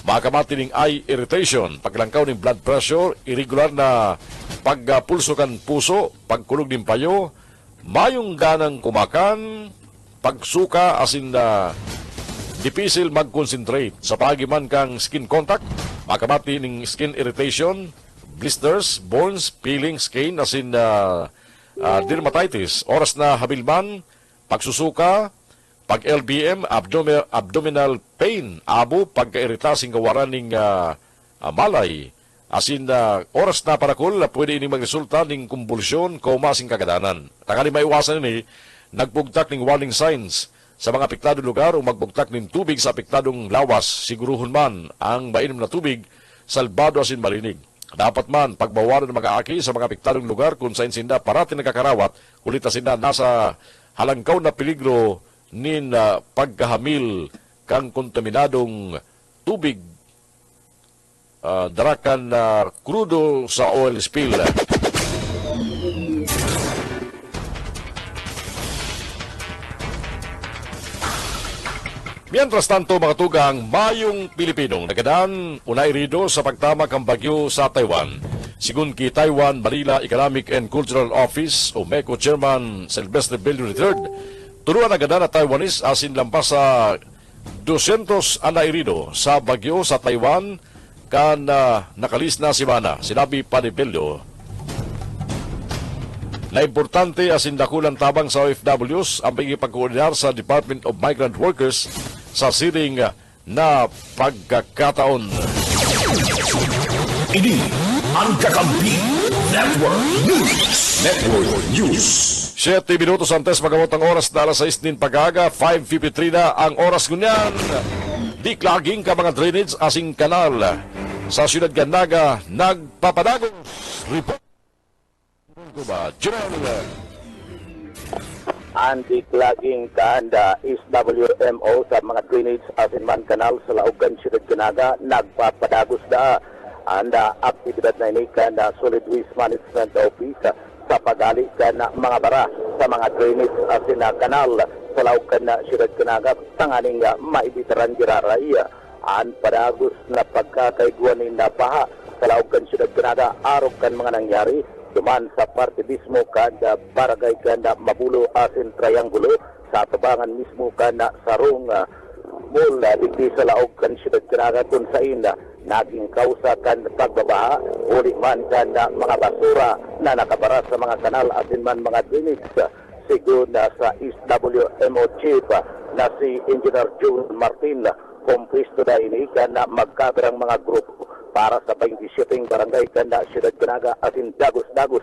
makamati ng eye irritation, paglangkaw ng blood pressure, irregular na pagpulso kan puso, pagkulog ng payo, mayong ganang kumakan, pagsuka asin na difficile mag-concentrate. Sa pagi man kang skin contact, makamati ng skin irritation, blisters, burns, peeling, skin asin dermatitis. Oras na habilman, pagsusuka, pag-LBM, abdominal pain, abo, pagkairitasing gawaran ng malay. Asin oras na parakol, pwede ini magresulta ng kumbulsyon, koma, sing kagadanan. Takali maiwasan ini, nagbugtak ng warning signs sa mga apektadong lugar o magbugtak ng tubig sa apektadong lawas. Siguruhon man ang mainom na tubig, salbado asin malinig. Dapat man pagbawalan ng mga aki sa mga apektadong lugar kung saan sinda parati nagkakarawat, kulit na sinda nasa halangkaw na peligro nin pagkahamil kang kontaminadong tubig darakan na krudo sa oil spill. Mientras tanto, mga tugang, mayong Pilipinong nagadaan unay rido sa pagtama kang bagyo sa Taiwan. Sigun ki Taiwan Manila Economic and Cultural Office o MECO Chairman Sylvester Bello III, turuan nagadaan na Taiwanese asin lampas sa 200 anay rido sa bagyo sa Taiwan kan nakalis na simana. Sinabi pa ni Bello na importante asin dakulan tabang sa OFWs ang pagkikoordinar sa Department of Migrant Workers sa siring na pagkakataon. Ini ang Kakampi Network News. 7 minutos antes magamot ang oras na alas 6 din pag-aga, 5:53 na ang oras kunyan. Di klaging ka mga drainage asing kanal sa siyudad Gandaga nagpapadagos. Report ko ba, General anti-clogging kaanda SWMO sa mga drainage asin man kanal sa Laugan Siyudad Ganaga nagpapadagos da anda aktibidad na ini kanda Solid Waste Management Office sa pagali na mga bara sa mga drainage asin na kanal sa Laugan na Siyudad Ganaga tanganing maibitaran giraraya an padagos na pagkakaiguanin na paha sa Laugan Siyudad Ganaga arog kan mga nangyari duman sa parte mismo kada barangay kada Mabulo asin Triangulo sa tabangan mismo kada sarong mula digdi sa laog kan Siyudad Ganaga kung saan naging kausa kan pagbabaha uli man kada mga basura na nakabara sa mga kanal asin man mga drainage sigun na sa SWMO Chief na si Engineer June Martin kumpisto na ini kada magkaberang mga grupo para sa 27 barangay kanda Siyudad Ganaga asin dagos-dagos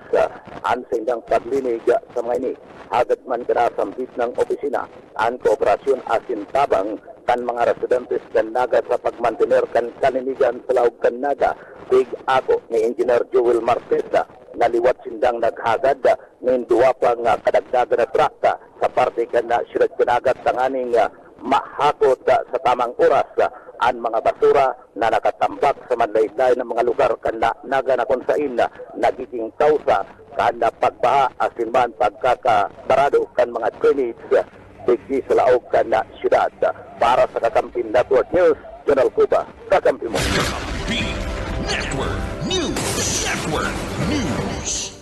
ang sindang paglinig sa mga ini. Agad man kada sambit ng opisina ang kooperasyon asin tabang kan mga residentes Ganaga sa pagmantener kan kalinigan sa laog Ganaga. Big ako ni Engineer Joel Martesa naliwat sindang naghagad ng duwa pang kadagdagan na trakta sa parte kanda Siyudad Ganaga tanganing mahakot sa tamang oras ang mga basura na nakatambak sa manlaylay ng mga lugar kanda naga na kung saan nagiging kausa kanda pagbaha asin man pagkakabarado kan mga drainage digdi sa laog kanda siyudad. Para sa Kakampi Network News, General Cuba, kakampi mo. Kakampi Network News.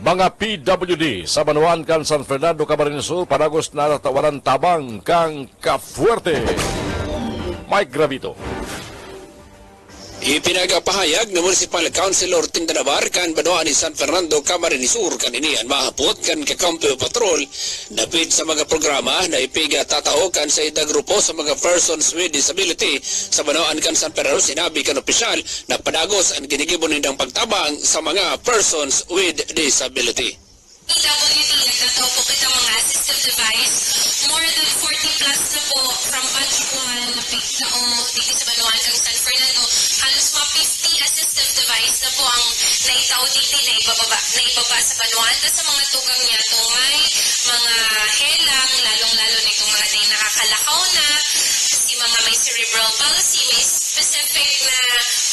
Mga PWD sa Banuan kan San Fernando, Camarines Sur, panagos na natawaran tabang kang Kafuerte. Mike Gravito. Ipinagapahayag ng Municipal Councilor Tindanabar kan Banuan ni San Fernando, Camarines Sur kanini ang mahapot kan Kakampi Patrol napid sa mga programa na ipiga tatao kan sa ida grupo sa mga persons with disability sa Banuan kan San Fernando. Sinabi kan opisyal na padagos ang ginigibon nindang pagtabang sa mga persons with disability. PWD, nagtataw po kita mga assistive device. More than 40 plus na po from batch 1 na pigti sa Banuan kang San Fernando. Halos mga 50 assistive device na po ang naitaw dito na ibaba sa Banuan. Sa mga tugang niya itong may mga helang, lalong-lalo na itong mga nakakalakaw na, si mga may cerebral palsy, may specific na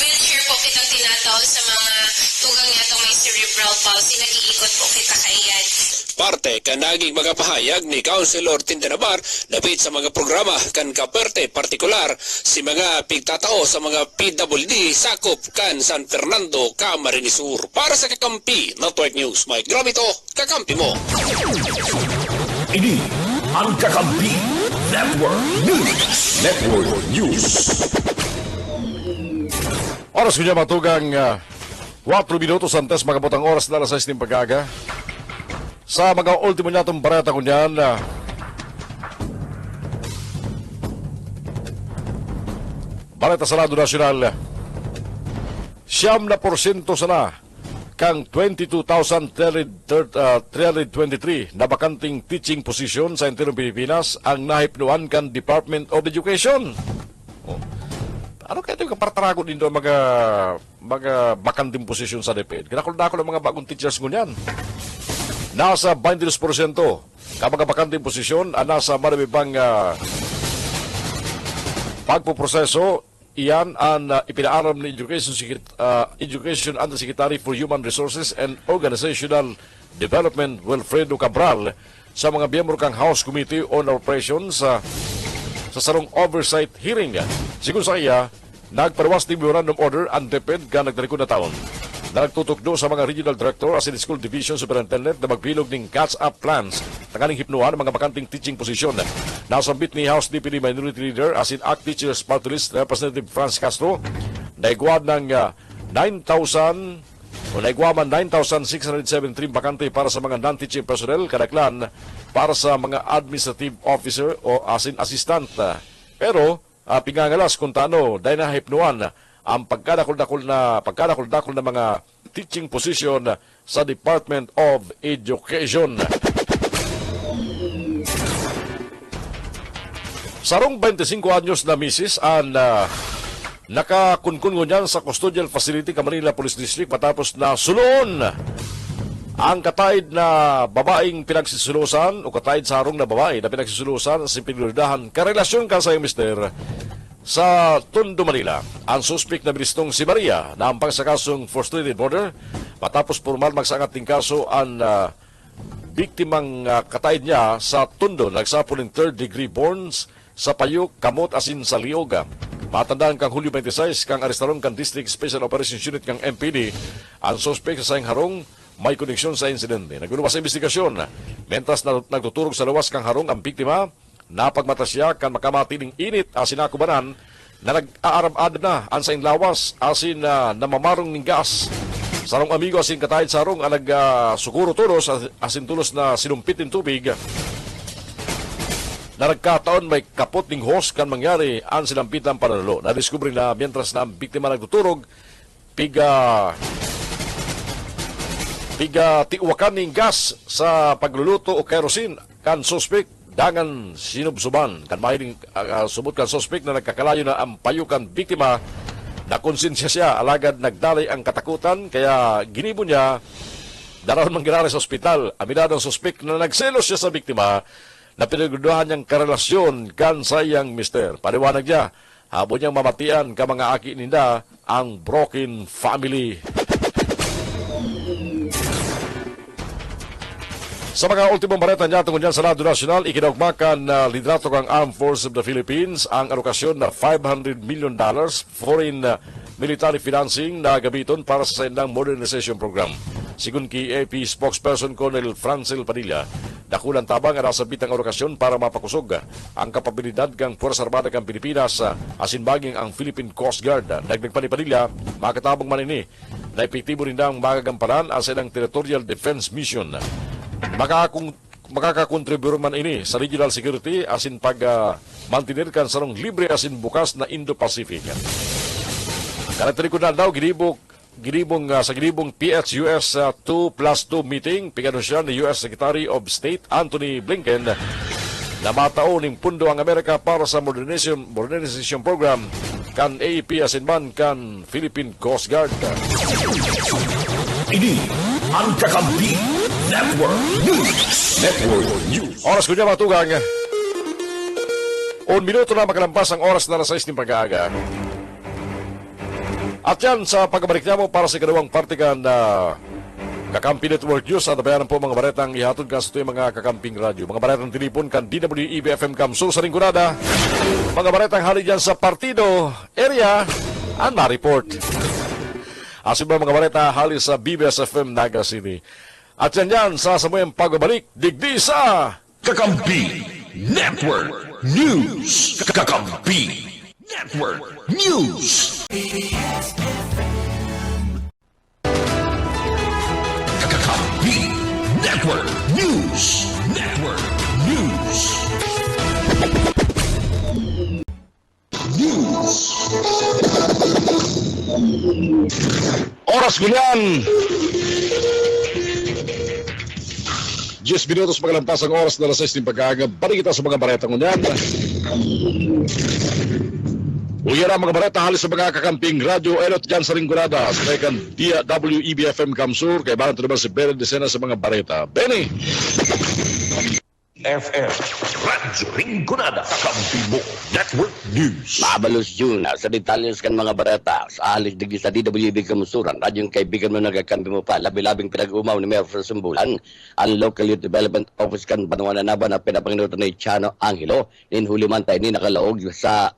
wheelchair po kitang tinataw sa mga tugang niya itong may cerebral palsy. Nag-iikot po kita kaiyan. Parte kan naging mga pahayag ni Councilor Tindanabar lapit sa mga programa kan kaperte partikular si mga pigtatao sa mga PWD sakop kan San Fernando, Camarines Sur. Para sa Kakampi Network News, Mike Gravito, kakampi mo. Ini ang Kakampi Network News. Oras ko niya matugang 4 minutos antes magabot ang oras na alas 6 ng pag-aga. Sa mga ultimo natong barata ko niyan, Balita sa Lado Nasyonal, 9% sana kang 22,323 na bakanting teaching position sa entero Pilipinas ang nahipnuan kan Department of Education. Ano kaya ito yung kapartarago din doon mga mga bakanting posisyon sa DepEd. Kinakul-dakol ang mga bagong teachers ngunyan. Nasa 22% ka mga bakanting posisyon ang nasa marabibang pagpuproseso. Iyan ang ipinaaram ni Education Undersecretary for Human Resources and Organizational Development Wilfredo Cabral sa mga miyembro kang House Committee on Operations sa sarong oversight hearing. Sigun sa iya, nagparawas ni Memorandum Order ang DepEd ka nagdalikod na taon. Nagtutukdo sa mga regional director as in school division superintendent na magbilog ng catch-up plans tanggaling hipnuan ang mga bakanting teaching posisyon. Nasambit ni House DPD Minority Leader as in ACT Teachers Party List Representative Franz Castro naigwad ng 9,673 bakante para sa mga non-teaching personnel, kadaklan para sa mga administrative officer o as in assistant. Pero pingangalas kung taano dahil na hipnuan ang pagkadakol-dakol na mga teaching position sa Department of Education. Sarong 25 anyos na misis ang nakakunkun ngunyan sa custodial facility ka Manila Police District matapos na suloon ang kataid na babaeng pinagsisulusan o kataid sa harong na babae na pinagsisulusan sa pinagdudahan karelasyon ka sa iyong mister sa Tondo, Manila. Ang suspect na bilistong si Maria na ampang sa kasong frustrated murder matapos formal magsangat ng kaso ang biktimang kataid niya sa Tondo nagsapol ng 3rd degree burns sa payok, kamot asin sa liyoga. Matandaan kang Hulyo 26 kang arestarong kang District Special Operations Unit kang MPD ang suspect sa sayang harong may koneksyon sa insidente. Naguluwas sa investigasyon. Mentas na nagtuturog sa lawas kang harong ang biktima, napagmata siya kan makamatiling init asin nakubanan na nag-aaram-ad na ang sa lawas asin namamarong ng gas. Sarong amigo asin katahid sa harong ang nagsuguro tulos asin tulos na sinumpit ng tubig. Na nagkataon may kapot ng hose kan mangyari ang silampitan pananalo. Nadiskubre na mientras na ang biktima nagtuturog, piga tiwakan ng gas sa pagluluto o kerosene kan suspect dangan sinubsuban. Kan mahiling subot kan suspect na nagkakalayo na ang payukan biktima na konsensya siya alagad nagdalay ang katakutan kaya ginibo niya darawon mangyari sa ospital. Aminado ang suspect na nagselos siya sa biktima na pinagduduhan niyang karelasyon kan sayang mister. Paliwanag niya, habon niyang mamatian ka mga aki ninda ang broken family. Sa mga ultimong bareta niya tungkol niyan sa Radyo Nacional, ikinaugmakan na lidrato kang Armed Forces of the Philippines ang alokasyon na $500 million foreign military financing na gamiton para sa sendang modernization program. Sigun kay AP spokesperson Colonel Francel Padilla, dakulang tabang ang nasabit ang alokasyon para mapakusog ang kapabilidad ng Puwersa Armada ng Pilipinas asinbaging ang Philippine Coast Guard. Dagdag pa ni Padilla, makatabang manini na epektibo rin ang magagampanan ang senang territorial defense mission. Makakakontriburo man ini sa regional security asin mantinir kan sarong libre asin bukas na Indo-Pacific. Karakteriko na daw sa ginibong PHUS 2+2 meeting, pigano siya ni US Secretary of State Antony Blinken na matao ng pundo ang Amerika para sa modernization program kan AEP asinman kan Philippine Coast Guard. Ini ang Kakampi Network News. Oras ko niya matugang. 1 minuto na makalampas ang oras na 6 ng pag-aaga. At yan sa pagbalik niya mo para sa ikalawang parte ka na Kakampi Network News. At bayaran po mga baretang ihatod ka sa ito yung mga kakamping radyo. Mga baretang tinipon kan DWEB-FM Kamsul sa Ringgonada. Mga baretang hali dyan sa partido area ang ma-report. Asin ba mga bareta hali sa BBS-FM Naga City. At yan sa samayang pagbabalik digdi sa Kakampi Network News. Kakampi Network News. Kakampi Network News. Network News. News. Oras ganyan. 10 minutos magalampas ang oras na 6 ng pag-aaga. Balik kita sa mga baretang unyan. Uyara mga barata halis sa mga kakamping radyo elot dyan sa Rinconada sa kaikan dia WEBFM Kamsur kay balang naman si Benny Desena sa mga bareta. Benny! FM Radyo Rinconada Kampibo Network News. Mabalos yun sa detalyos kan mga barata sa alis digdi sa DWB Kamusuran. Radyong kaibigan mo nagakampi mo pa. Labi-labing pinag-umaw ni Mayor Sumbulan ang Local Youth Development Office kan Banwa Naba na pinapanginutan ni Chano Angelo. Ninhuli man tayo ni nakalaog sa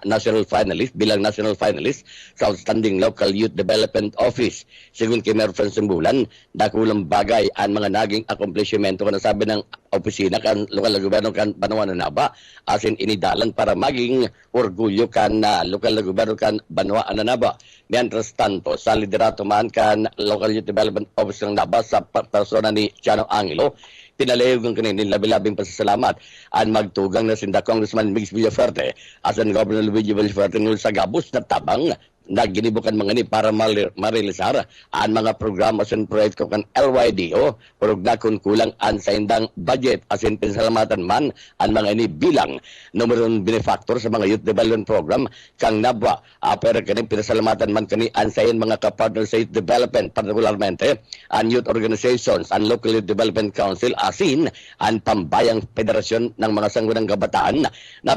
national finalist bilang national finalist sa Outstanding Local Youth Development Office. Sigun kay Mayor Sumbulan, dakulang bagay ang mga naging accomplishmento na sabi ng opisina kan lokal na gobyerno kan Banwa Naba asin inidalan para maging orgulyo kan lokal na gobyerno kan Banwa Naba. Mientras tanto, sa liderato man kan Local Youth Development Office ng Naba sa persona ni Chano Angelo, pinalayog ng kaninin labi-labing pasasalamat ang magtugang na sinda Congressman Mix Villaferte asan Governor Luigi Villaferte ngul sa gabos na tabang na ginibukan mga ni para marilisar ang mga programa asin proyekto kan LYDO pero na kung kulang ang sa indang budget asin pinsalamatan man ang mga ini bilang numerong benefactor sa mga youth development program kang nabwa pero kaning pinasalamatan man kani ang sa mga kapartner sa youth development particularmente ang youth organizations ang local youth development council asin ang pambayang federasyon ng mga sanggunang kabataan na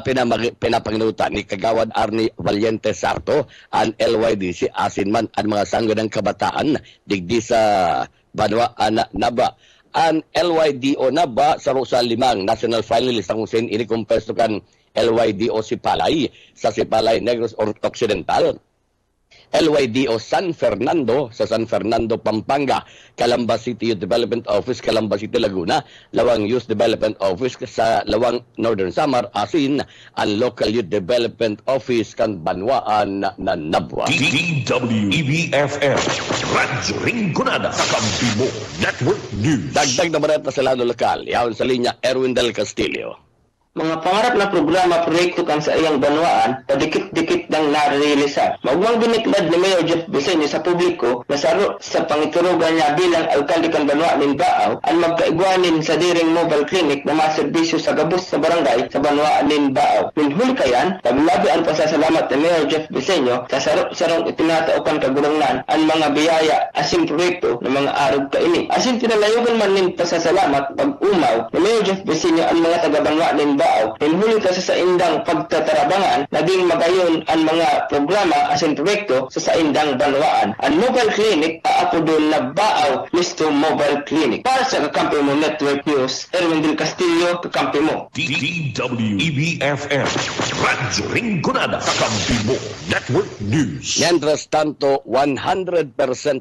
pinapanginutan ni Kagawad Arnie Valiente Sarto ang LYDC asin man ang mga sanggunang kabataan digdi sa Banwa Naba. Ang LYDO Naba sa limang national finalist ang kusin inikumpesto kan LYDO Sipalay sa Sipalay Negros Occidental, LYDO San Fernando sa San Fernando, Pampanga, Calamba City Youth Development Office, Calamba City, Laguna, Lawang Youth Development Office sa Lawang Northern Samar, asin ang Local Youth Development Office kan Banwaan na Nabwa. DWEBFM Radyo Rinconada Kampibo Network News. Dagdag na barata sa lalo lokal, yaon sa linya Erwin Del Castillo. Mga pangarap na programa, proyekto kan sa iyang banwaan, padikit-dikit nang narealisa. Magwang biniklad ni Mayor Jeff Bisenyo sa publiko na saro sa pangiturugan niya bilang alkalde kan Banwa nin Baaw, ang magkaigwanin sa diring mobile clinic na maserbisyo sa gabos sa barangay sa Banwa nin Baaw. Minhuli kayan, labi ang pasasalamat ni Mayor Jeff Bisenyo sa sarong itinataukan kagurangnan ang mga biyaya asin proyekto ng mga arog kaini. Asin pinalayogan man nin pasasalamat pag-umaw ni Mayor Jeff Bisenyo ang mga taga-Banwa nin Baaw. Hinhuli kasi sa indang pagtatarabangan, naging magayon ang mga programa asin proyekto sa indang banwaan. Ang mobile clinic, aapo doon na Baaw Listo Mobile Clinic. Para sa Kakampi Mo Network News, Erwin Del Castillo, Kakampi Mo. DWEBFM Radyo Rinconada Kampibo Network News. Mientras tanto, 100%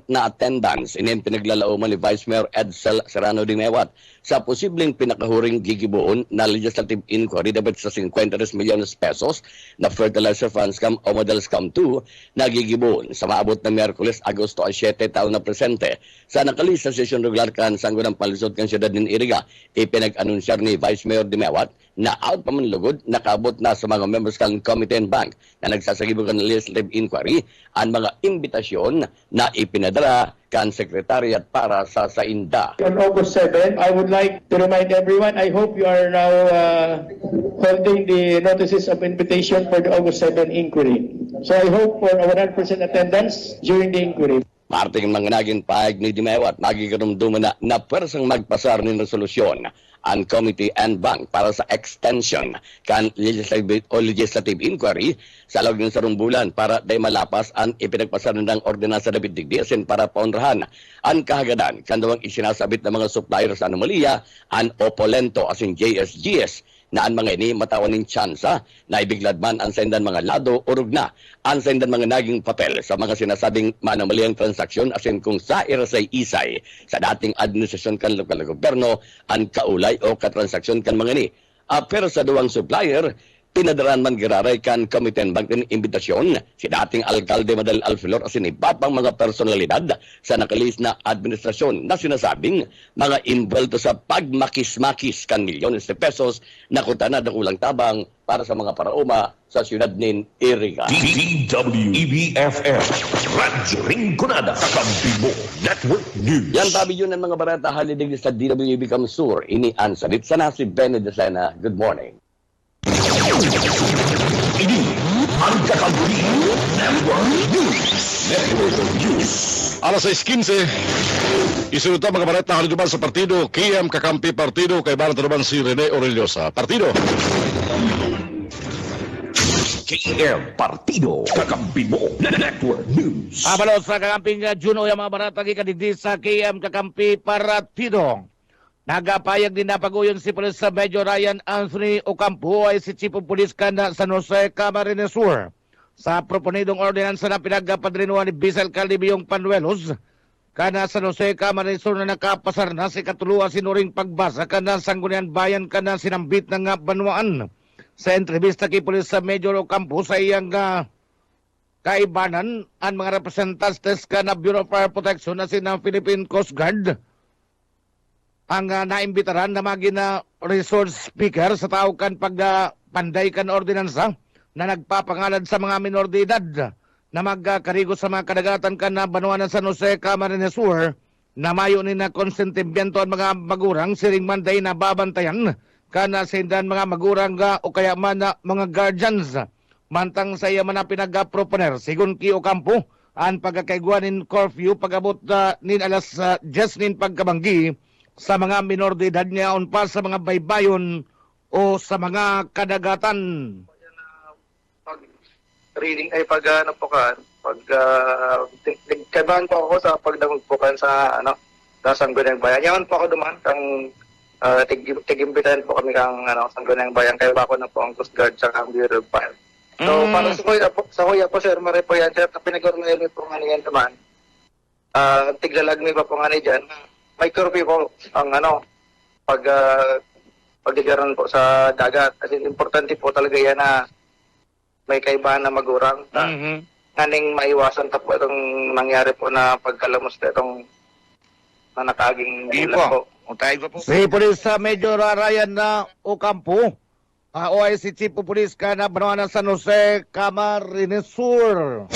na attendance inin pinaglalauman ni Vice Mayor Edsel Serrano Dinewat sa posibleng pinakahuring gigibuon na legislative inquiry dapat sa 53 milyones pesos na fertilizer funds scam o model scam 2 na gigibuon sa maabot na Miyerkules, Agosto 7 taon na presente sa nakalis sa sesyon regular kan sanggunang palisod kan siyudad ng Iriga. Ipinag-anunsyar ni Vice Mayor Dinewat na out pa man lugod nakabot na sa mga members kan Committee and Bank na nagsasagibo kan legislative inquiry ang mga imbitasyon na ipinadala kan Secretariat para sa Sainda. On August 7, I would like to remind everyone, I hope you are now holding the notices of invitation for the August 7 inquiry. So I hope for 100% attendance during the inquiry. Marting mga naging pahag ni Dimewat, nagikarumduman na pwersang magpasar ng resolusyon ang Committee and Bank para sa extension kan legislative inquiry sa loob ng sarong bulan para day malapas ang ipinagpasar ng ordinansa David Digdiasin para paunrahan ang kahagadan kanduang isinasabit ng mga suppliers sa anomalya ang Opolento asin JSGS na ang mga ini matawan ng tsansa na ibiglad man ang saindan mga lado o rugna ang saindan mga naging papel sa mga sinasabing manamaliyang transaksyon asin kung sa irasay-isay sa dating administrasyon kan lokal na gobyerno ang kaulay o katransaksyon kan mga ini. Pero sa duwang supplier, pinadaran man giraray kan Committee and Bank ng imbitasyon si dating Alkalde Madal Alfilor asin iba pang mga personalidad sa nakalis na administrasyon na sinasabing mga involved sa pagmakis-makis kan milyones de pesos na kutana ng ulang tabang para sa mga parauma sa siyudad nin Iriga. DWEBFM Radyo Rinconada Kampibo Network News. Yan tabi yun ang mga barata halidig sa DWB Kamsur. Ini ansalit sana si Benny Desena. Good morning. Ini Ang kakampi Network News. Network News. Alas 6:15, isunod na mga balita haliduman sa partido, KM Kakampi Partido, kay Barata naman si Rene Orellosa. Partido. KM Partido. Kakampi mo. Network News. Abalos sa kakamping Juno yung mga barata gikanidi sa KM Kakampi Partido. Nagapayag din na paguyon si Police Major Ryan Anthony Ocampo ay si Chief of Police Kana San Jose Camarines Sur. Sa proponidong ordinansa na pinagpadrinuhan ni Vice Alcalde Biyong Panuelos, kana San Jose Camarines Sur na nakapasar na si katuluan sinuring pagbasa kana Sangguniang Bayan kana sinambit na nga Banwaan. Sa entrevista kay Police Major Ocampo sa iyang kaibanan, ang mga representantes kana Bureau of Fire Protection na sinang Philippine Coast Guard ang naimbitaran na maging resource speaker sa tao kan pagpanday kan ordinansa na nagpapangalan sa mga minor de edad na magkarigo sa mga kadagatan kan na Banwaan ng San Jose Camarines Sur na mayo ni na konsentimiento ang mga magurang siring manday na babantayan kana sindan mga magurang o kaya man na mga guardians mantang sa iya man na pinag-proponer sigun ki Ocampo ang pagkakaiguanin curfew pag-abot nin alas 10 nin pagkabanggi sa mga minor de edad niya on pa sa mga baybayon o sa mga kadagatan. Reading ay pag nagkabahan po ako sa pagdamagpukan sa sa Sangguniang Bayan. Yaman po ako duman kang tigimbitahan po kami kang Sangguniang Bayan kaya ba ako na po ang Coast Guard sa Bureau of Fire. So para sa kuya po sir, mare po yan sir, pinag-ormayan po nga niyan naman. Tiglalagmi pa po nga ni dyan. May curfew po ang pagdigaran po sa dagat. Kasi importante po talaga yan na may kaibahan na magurang. Nganing maiwasan po itong nangyari po na pagkalamos na itong nakaging bulan po. Si Police Major Ryan na Ocampo, OIC Chief of Police ka na Banwaan ng San Jose Camarines Sur.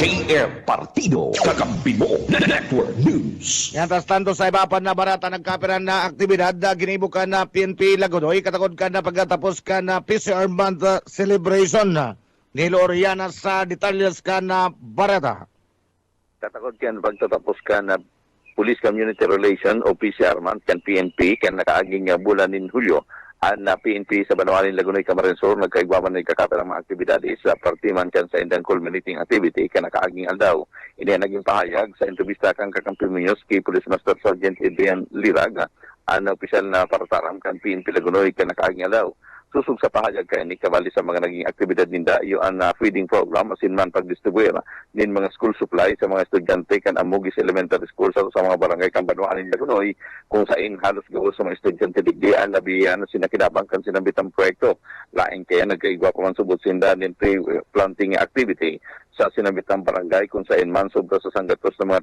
KM Partido. Kakampi mo. Network News. Yan, tas tanto sa ibapan na barata nagkapiran na aktibidad na ginibukan na PNP Lagonoy, katakod ka na pagkatapos ka na PCR Month celebration na Nilo Oriana sa detalles ka na barata. Katakod ka na pagtatapos ka na Police Community Relation o PCR Month kan PNP kan nakaaging bulan in Hulyo. Ang PNP sa Banwaan Lagunoy Camarines Sur nagkaigwaman ng kakapit ang mga aktibidades sa partiman kan sa indang culminating activity kan nakaaging aldaw. Ini naging pahayag sa entrevista kang kakampi Muñoz kay Police Master Sergeant Adrian Lirag ang opisyal na parataram kan PNP Lagunoy kan nakaaging aldaw. Susug sa pahayag kay ni kabali sa mga naging aktibidad ninda iyo ang feeding program asin man pagdistribuir nin mga school supply sa mga estudyante kan Amugis Elementary School sa mga barangay kan Banwaan Lagunoy kung saan halos gawos sa mga estudyante digdian labihan na sinakinabang kan sinambitang proyekto. Laing kaya nagkaigwa pa man subot sinda nin planting activity sa sinambitang barangay kung saan man sobra sa sanggatos ng mga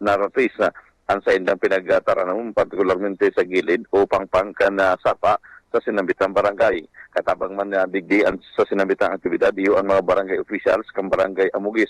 narratis na ang sa indang pinagtaranong partikularmente sa gilid upang pangkan na sapa sa sinambitang barangay. Katabang man na digdian sa sinambitang aktibidad, iyo ang mga barangay officials, kang barangay Amugis,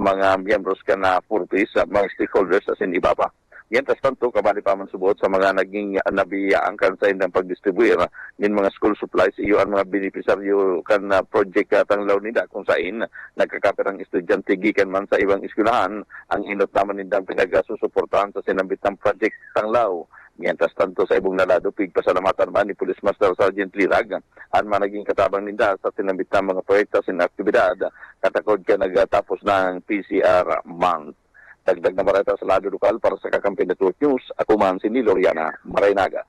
mga miyembros ka na purpose, mga stakeholders, asin iba pa. Yan, tas tanto, kabali pa man subot sa mga naging nabiyaan kan sa indang pagdistribuir ng mga school supplies, iyo ang mga beneficiaryo kan na project tanglaw nila kung saan nagkakapirang estudyante gikan man sa ibang eskwelahan, ang inot naman nindang pinagasusuportahan sa sinambitang project tanglaw. Mientras tanto sa ibong nalado, pigpasalamatan man ni Police Master Sergeant Lirag ang managing katabang ninda sa sinambitang mga proyekto sin aktibidad katakod ka nagatapos ng PCR month. Dagdag na barata sa lado lokal para sa Kakampi Network News, ako man si Niloriana Maraynaga.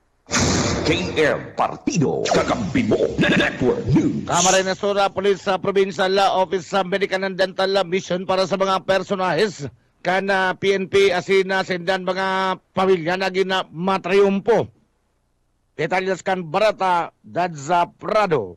KM Partido. Kakampi mo. Network News. Camarines Sur Police sa Provincial Office sa Medical and Dental Mission para sa mga personahes kana PNP asin na sindan mga pamilya na gina matriumpo. Detalles kan barata Dadza Prado.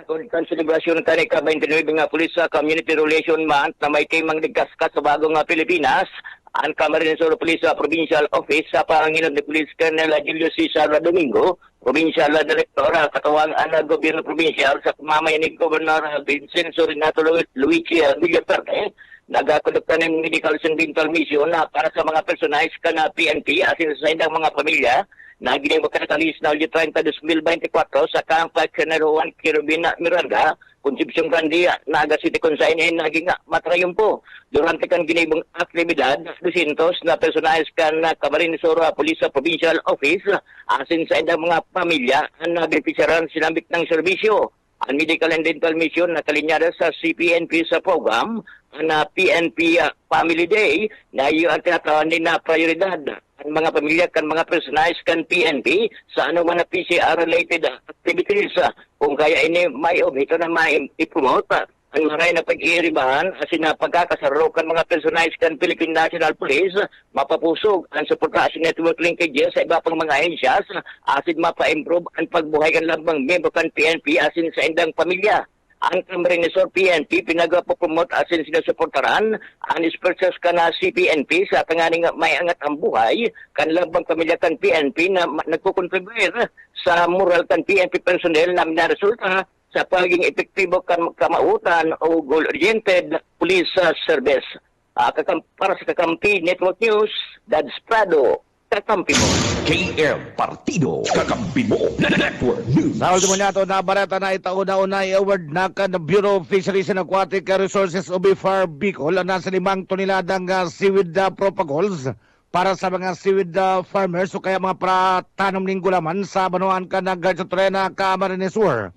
Kan selebrasyon tani ka 29 nga pulis sa Community Relation Month na may kaymang nagkaskat sa bagong Pilipinas, ang Camarines Sur Police sa Provincial Office sa Pangilan de Police Colonel Julio Cesar Domingo, Provincial Director, katawang Gobyerno Provincial sa pamamayan ni Governor Vincenzo Renato Luigi Villaperte, nagkakondukta ng medical and dental mission na para sa mga personahes ka na PNP asin sa indang mga pamilya na giniwa ka natalis na ulit 30 2024 sa Camp General Juan Quirobina Miranda Concepcion Grande, Naga City kung saan ay naging matrayon po. Durante kan ginibong aktibidad, 200 na personalis kan Camarines Sur Police Provincial Office asin sa indang mga pamilya ang nabenepisyaran sinambit ng serbisyo. Ang medical and dental mission na kalinyada sa CPNP sa program na PNP Family Day na iyo ang tinatawag na prioridad. Ang mga pamilya kan mga personalis kan PNP sa anuman na PCR-related activities kung kaya ini may obhito na mai-promote ang maray na pag-iiribahan asin na pagkakasaro kan mga personalis kan Philippine National Police mapapusog ang suporta asin network linkages sa iba pang mga ahensyas asin mapa-improve ang pagbuhay kan lambang membro kan PNP asin sa indang pamilya. Ang Camarines Sur PNP pinagapopromote asin sinusuportaran ang sponsors ka na CPNP sa tanganing may angat ang buhay kan lambang pamilya kan PNP na nagkukontribuir sa moral kan PNP personnel na minaresulta sa pagiging epektibo kan kamautan o goal-oriented police service. Para sa Kakampi Network News, Dads Prado, Kakampi mo. KM Partido, Kakampi mo. Network News. Sa ultimo niyato na barata na itauna-una i-award na ka ng Bureau of Fisheries and Aquatic Resources o BFAR Bicol na sa 5 toneladang seaweed propagols para sa mga seaweed farmers o kaya mga pratanom ng gulaman sa banuan ka ng Garzatorena, Camarines Sur.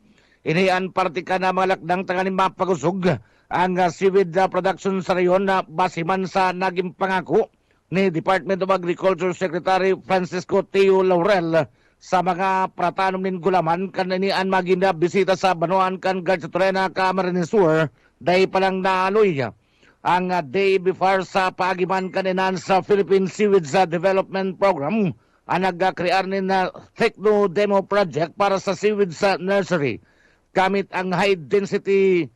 Inian parte ka na mga lakdang tanganin mapagusog ang seaweed production sa rayon na basiman sa naging pangako ni Department of Agriculture Secretary Francisco Teo Laurel sa mga pratanom ng gulaman kaninian maginda bisita sa banuan kan Garzatorena, Camarines Sur dahil palang naaloy ang day before sa paagiman kaninan sa Philippine Seaweed Development Program ang nagkakrear ni na Techno Demo Project para sa seaweed sa nursery gamit ang high density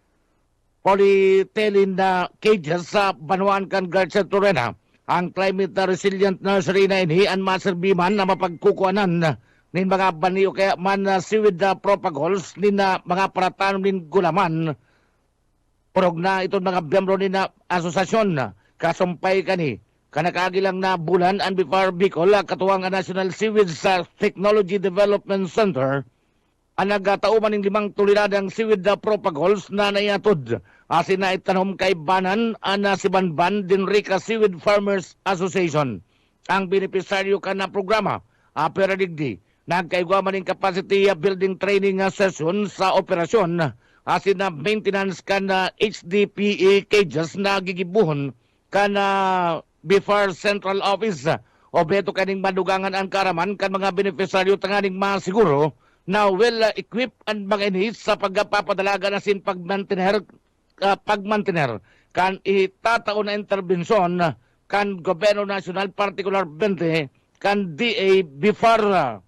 polyethylene na cages sa banuan kan Garzatorena. Ang climate resilient nursery na inihan maserbiman na mapagkukuanan nin mga baniyo kaya man seaweed propagols nin mga pratanom nin gulaman. Purog na itong mga biyembro nin na asosasyon kasumpay kani. Kanakagilang na bulan ang BFAR Bicol katuwang National Seaweed Technology Development Center ang nagtauman ng 5 tulinadang seaweed propagols na naiatod. Asin na itanom kay Banan na si Banban din Rica Seaweed Farmers Association. Ang benepisaryo ka na programa, Peradigdi, nagkaigwaman ng capacity building training session sa operasyon. Asin na maintenance ka na HDPE cages na gigibuhon ka na BFAR Central Office. O beto kaning madugangan ang karaman kan mga benepisaryo tanganing masiguro na well-equipped ang mga inis sa pagpapadalaga na sin pagmantener kan itatao na interbensyon kan Gobyerno Nasional Particular 20 kan DA BFAR.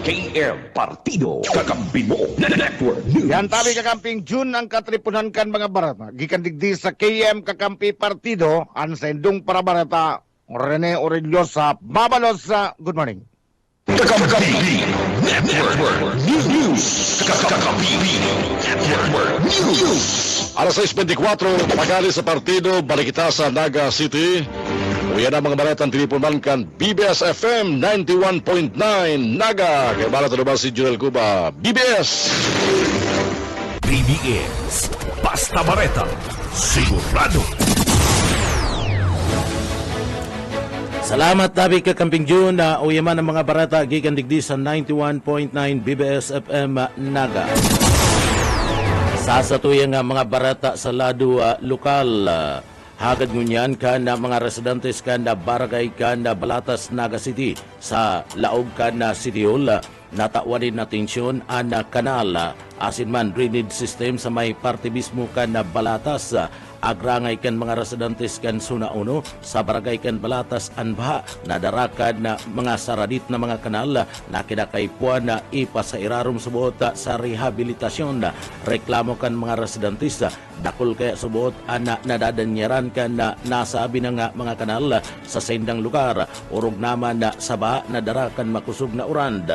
KM Partido, Kakampi mo. Network News. Yan tabi kakamping June ang katripunan kan mga barata. Gikan digdi sa KM Kakampi Partido ang sendong para barata Rene Orellosa Babalos. Good morning. Kakampi Network News. Kakampi Network News. Alas 6:24, pagali sa partido, balik kita sa Naga City. Uyan ang mga baratang tinipunan kan BBS FM 91.9 Naga. Kaya barat na ba si Junel Cuba? BBS! BBS, Basta Bareta, sigurado. Salamat tabi kakamping June na uyaman ng mga barata gikan digdi sa 91.9 BBS FM Naga. Sa satuyang mga barata sa lado lokal, hagad ngunyan ka na mga residentes ka na barangay ka na Balatas, Naga City sa laog ka na City Hall natawanin na tensyon ang kanal asin man drainage system sa may parte mismo ka na Balatas. Agrangay kan mga residentes kan Suna Uno sa barangay kan Balatas Anbaha nadarakan na mga saradit na mga kanal na kinakaipuan na ipasairarom subuot sa rehabilitasyon. Reklamo kan mga residentes dakol kaya subuot na nadadanyaran kan na nasabi na nga mga kanal sa sendang lugar urog naman na saba nadarakan makusog na urand.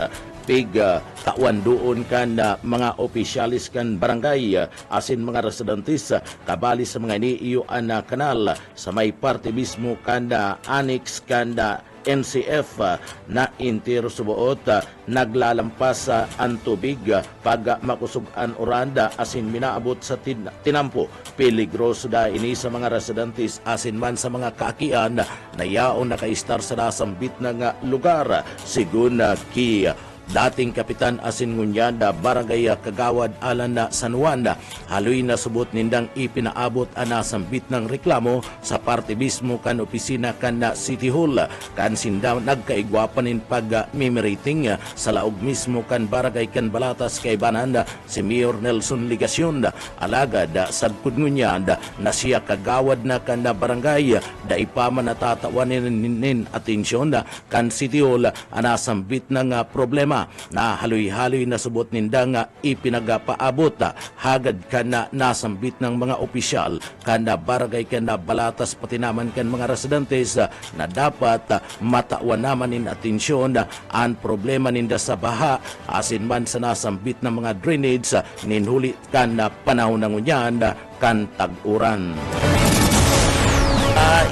Tawan doon kan mga opisyalis kan barangay asin mga residentes kabali sa mga iniiyo na kanal sa may parte mismo kan annex kan NCF na intero subuot naglalampas ang tubig pag makusugan oranda asin minaabot sa tinampo. Peligroso da ini sa mga residentes asin man sa mga kaakian na yaon nakaistar sa nasambit ng lugar. Sigun ki dating Kapitan Asin Ngunyanda, Barangay Kagawad Alan na San Juan, haloy na subot nindang ipinaabot ang nasambit ng reklamo sa parte mismo kan opisina kan na City Hall. Kan sinda nagkaigwapanin pag mimirating sa laog mismo kan Barangay kan Balatas kay Banan si Mayor Nelson Ligacion. Alagad sa Ngunyanda na siya kagawad na kan na barangay da ipaman natatawanin atensyon kan City Hall ang nasambit ng problema na haloy-haloy na subot nindang ipinagapaabot hagad ka na nasambit ng mga opisyal kana barangay kana Balatas pati naman kan mga residentes na dapat matawan naman in atensyon ang problema ninda sa baha asin man sa nasambit ng mga drainage ninhuli kana panahon ng unyan kan tag-uran.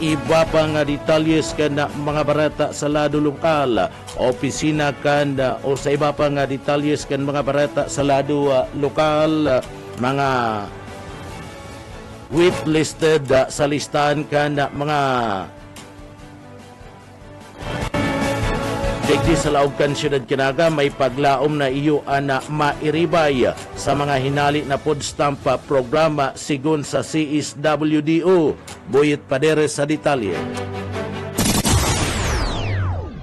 Iba pang detalyes kan mga barata sa lado lokal, opisina kan o sa iba pang detalyes kan mga barata sa lado lokal, mga wait-listed sa listahan kan mga digdi sa laog kan siyudad Kinaga may paglaom na iyo na mairibay sa mga hinali na food stamp programa sigon sa CSWDO. Boyet Paderes sa detalye.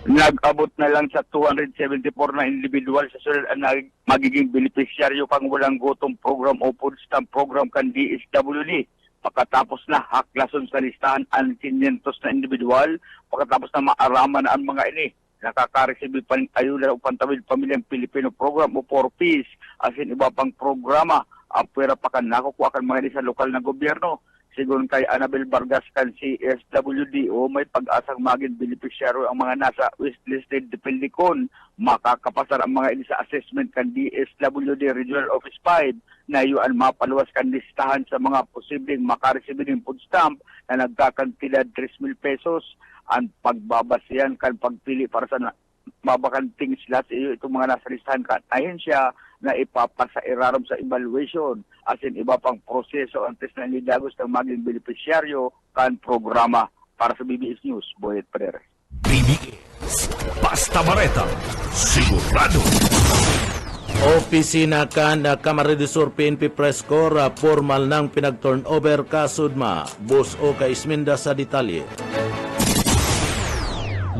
Nag-abot na lang sa 274 na individual sa sunod na magiging beneficiaryo pang walang gutom program o food stamp program kan DSWD. Pagkatapos na haklason sa listahan ang 500 na individual, pagkatapos na maaraman ang mga ini. Nakaka-receive pa rin ayuda o pantawid pamilyang Pilipino program o 4Ps asin iba pang programa ang pwera pa kan nakukuha kan mga sa lokal na gobyerno. Sigun kay Annabel Vargas kan CSWD o may pag-asang maging beneficiaryo ang mga nasa wishlisted depende kon makakapasar ang mga ini sa assessment kan DSWD Regional Office 5 na iyon mapaluwas kan listahan sa mga posibleng makareceive ng food stamp na nagkakantidad 3,000 pesos. Ang pagbabasihan kan pagpili para sa mabakanting slot iyo itong mga nasa listahan kan ahensya na ipapasa irarom sa evaluation asin iba pang proseso antes na nilagos ng maging beneficiaryo kan programa. Para sa BBS News, Boyet Paderes. BBS Basta Bareta, sigurado. Opisina kan Camarines Sur PNP Press Corps formal nang pinag-turnover kasudma. Bus o kaisminda sa detalye.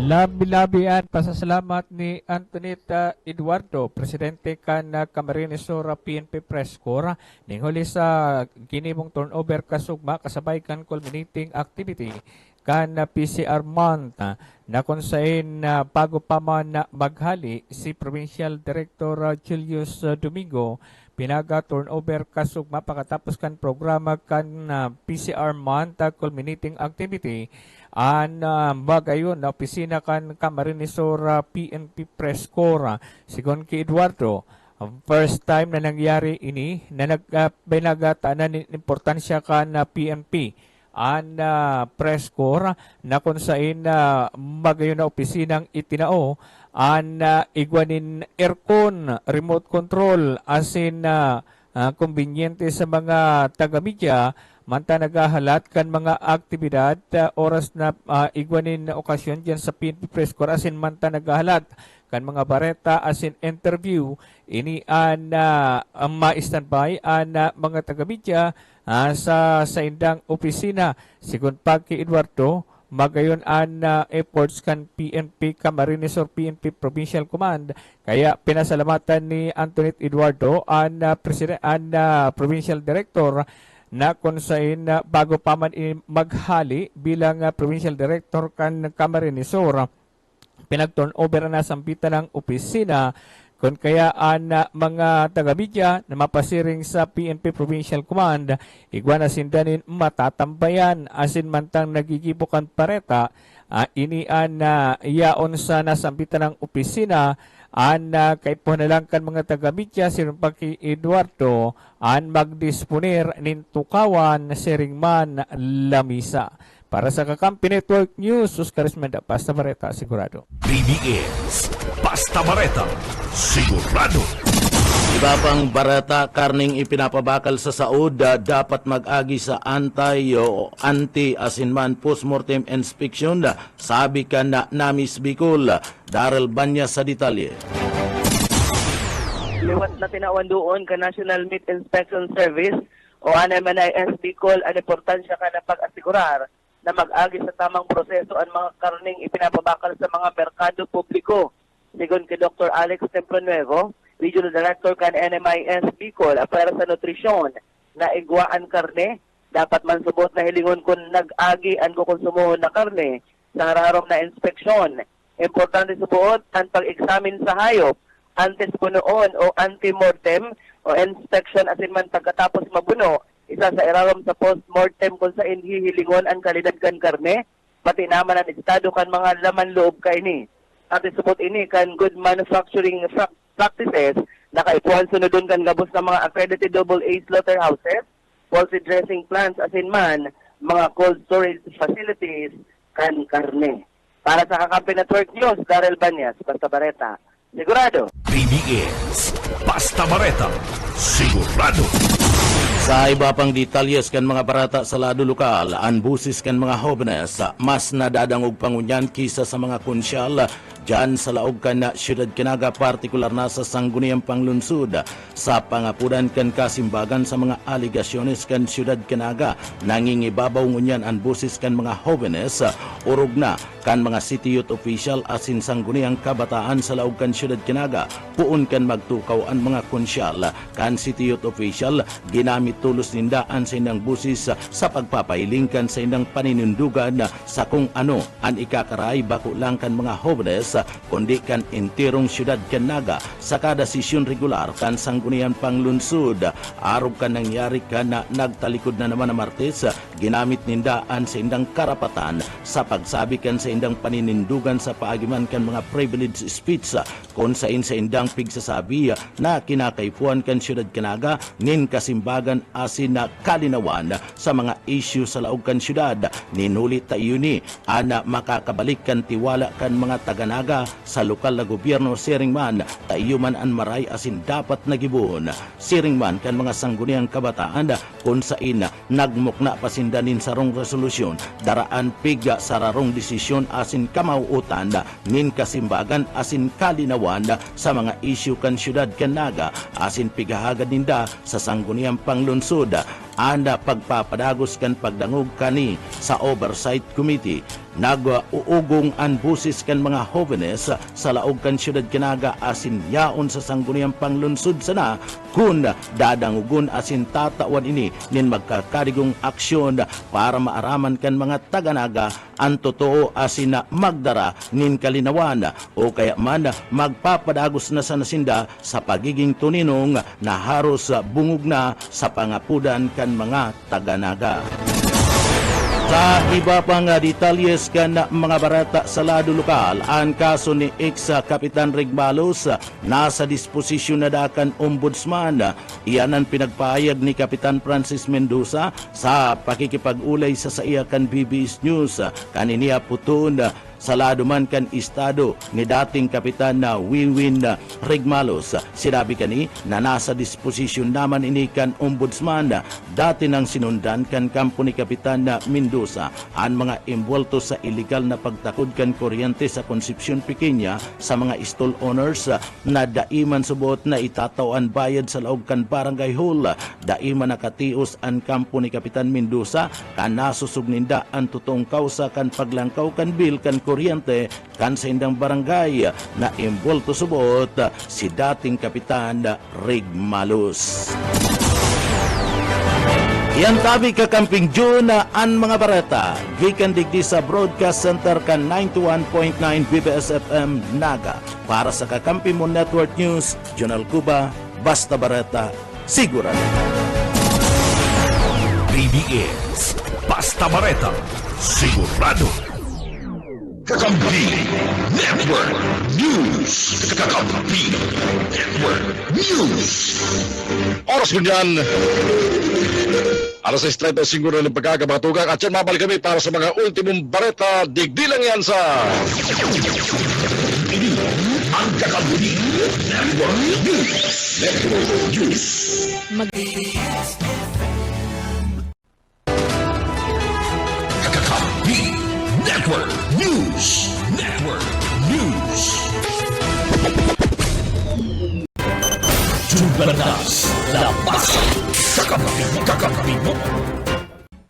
Labi-labian pasasalamat ni Antonita Eduardo, Presidente kan Camarines Sur PNP Press Corps, ninghuli sa ginimong turnover kasugma kasabay kan culminating activity kan PCR month na kung saan bago pa man maghali si Provincial Director Julius Domingo pinaga turnover kasugma pagkatapos kan programa kan PCR month culminating activity an bagayon na opisina kan Camarines Sur PNP Press Corps. Sigon ki Eduardo, first time na nangyari ini na binagatanan ng importansya kan PNP an Press Corps na kung saan bagayon na opisinang itinao an igwanin aircon, remote control asin kumbinyente sa mga taga-media manta nagahalat kan mga aktibidad oras na igwanin na okasyon dyan sa PNP Press Corps asin manta nagahalat kan mga bareta asin interview ini an ma-standby an mga taga-media sa indang opisina. Sigun pa kay Eduardo, magayon an efforts kan PNP Camarines Sur PNP Provincial Command kaya pinasalamatan ni Antoinette Eduardo an Provincial Director na kung saan bago pa man maghali bilang Provincial Director kan Camarines Sur, pinag-turnover na sampitan ng opisina kung kaya mga taga-media na mapasiring sa PNP Provincial Command, igwa na sindanin matatambayan asin mantang nagigibukan pareta, ini yaon sa nasampitan ng opisina kay po na lang kan mga taga-media sinumpa kay Eduardo magdisponer nin tukawan siringman lamisa. Para sa Kakampi Network News, Oscar Esmenda, Basta Bareta, sigurado. BBS Basta Bareta, sigurado. Iba pang barata, karning ipinapabakal sa Saud, dapat mag-agi sa anti-asinman postmortem inspection, sabi ka na Namis Bicol. Darrell Banya sa detalye. Liwat na tinawan doon ka National Meat Inspection Service o NMNIS Bicol, ang importansya ka na pag-asigurar na mag-agi sa tamang proseso ang mga karning ipinapabakal sa mga merkado publiko. Sigon kay Dr. Alex Tempranuevo, Regional Director kan NMIS Bicol, para sa nutrisyon na igwaan karne, dapat man subot na hilingon kung nag-agi ang kukonsumuhon na karne sa hararom na inspeksyon. Importante subuot ang pag-examine sa hayop, antes punoon o anti-mortem o inspection asin man pagkatapos mabuno, isa sa irarom sa post-mortem kung sa hihilingon ang kalidad kan karne, pati naman ang estado kan mga laman loob ka ini. At isubot ini kan good manufacturing practices na kaipuhan sunodon kan gabos ng mga accredited AA slaughterhouses, poultry dressing plants asin man, mga cold storage facilities kan karne. Para sa Kakampi Network News, Darrell Banyas, Basta Bareta, sigurado. BBS Basta Bareta, sigurado. Sa iba pang detalyes kan mga barata sa lado lokal, ang busis kan mga jóvenes mas nadadangog pangunyan kisa sa mga konsyal dyan sa laog kan na siyudad Kinaga, partikular na sa Sangguniang Panglunsod. Sa pangapudan kan kasimbagan sa mga aligasyones kan siyudad Kinaga, nangingibabaw ngunyan ang busis kan mga jóvenes, urog na kan mga city youth official asin Sangguniang Kabataan sa laog kan siyudad Kinaga, puon kan magtukaw ang mga konsyal kan city youth official, ginamit tulos nindaan sa indang busis sa pagpapahilingkan sa indang paninindugan sa kung ano ang ikakaray bako lang kan mga jóvenes kundi kan entirong siyudad Kinaga sa kada sesyon regular kan Sangguniang Panglunsod. Arog kan nangyari kan na nagtalikod na naman na Martes, ginamit nindaan sa indang karapatan sa pagsabi kan sa indang paninindugan sa paagiman kan mga privilege speech kung sa indang pigsasabi na kinakaipuan kan siyudad Kinaga nin kasimbagan asin na kalinawan sa mga issue sa laog kan siyudad. Ninulit tayo ni ana makakabalik kan tiwala kan mga taganaga sa lokal na gobyerno, siring man tayo man an maray asin dapat nagibon. Siring man kan mga Sangguniang Kabataan kung sain nagmukna pasindanin sarong resolusyon daraan piga sararong desisyon asin kamauutan nin kasimbagan asin kalinawan sa mga issue kan siyudad Kinaga asin pigahagad ninda sa Sangguniang Panglunsod. Anda pagpapadagos kan pagdangog kani sa Oversight Committee. Nag-uugong ang busis kan mga jóvenes sa laog kan siyudad Kinaga asin yaon sa Sangguniang Panglunsod sana kun dadangugon asin tatawan ini nin magkakadigong aksyon para maaraman kan mga taganaga ang totoo asin na magdara nin kalinawan o kaya man magpapadagos na sa nasinda sa pagiging tuninong na haros bungog na sa pangapudan kan mga taganaga. Sa iba pang detalyes kan mga barata sa lado lokal, ang kaso ni ex-Kapitan Rigmalos nasa disposisyon na dakan ombudsman. Iyan ang pinagpahayag ni Kapitan Francis Mendoza sa pakikipag-ulay sa iya kan BBS News. Kaniniya puton sa lado man kan estado ni dating Kapitan na Wiwin Rigmalos. Sinabi kani na nasa disposisyon naman ini kan ombudsman. Dati nang sinundan kan kampo ni Kapitan na Mendoza ang mga involto sa illegal na pagtakod kan kuryente sa Concepcion Pequeña sa mga stall owners na daiman subot na itataw ang bayad sa laog kan barangay hall. Daiman nakatios ang kampo ni Kapitan Mendoza kan nasusog ninda ang totoong kausa kan paglangkaw kan bill kan kuryente kan sa indang barangay na involto subot si dating Kapitan Rigmalos. Yan tabi kakamping June ang mga barata. Gikan digdi sa Broadcast Center kan 91.9 BBS FM Naga. Para sa Kakampi Mo Network News, Jonal Cuba, Basta Barata, sigurado. BBS Basta Bareta, sigurado. Kakampi Network News. Kakampi Network News. Oras ko niyan. Alas 6:35 ng pagkakabatugang at yan mabalik kami para sa mga ultimong bareta. Digdi lang yan sa... Ini ang Kakampi Network News. Network News. Kakampi Network News. Network News. Jumbalas Labas. Kakampi mo.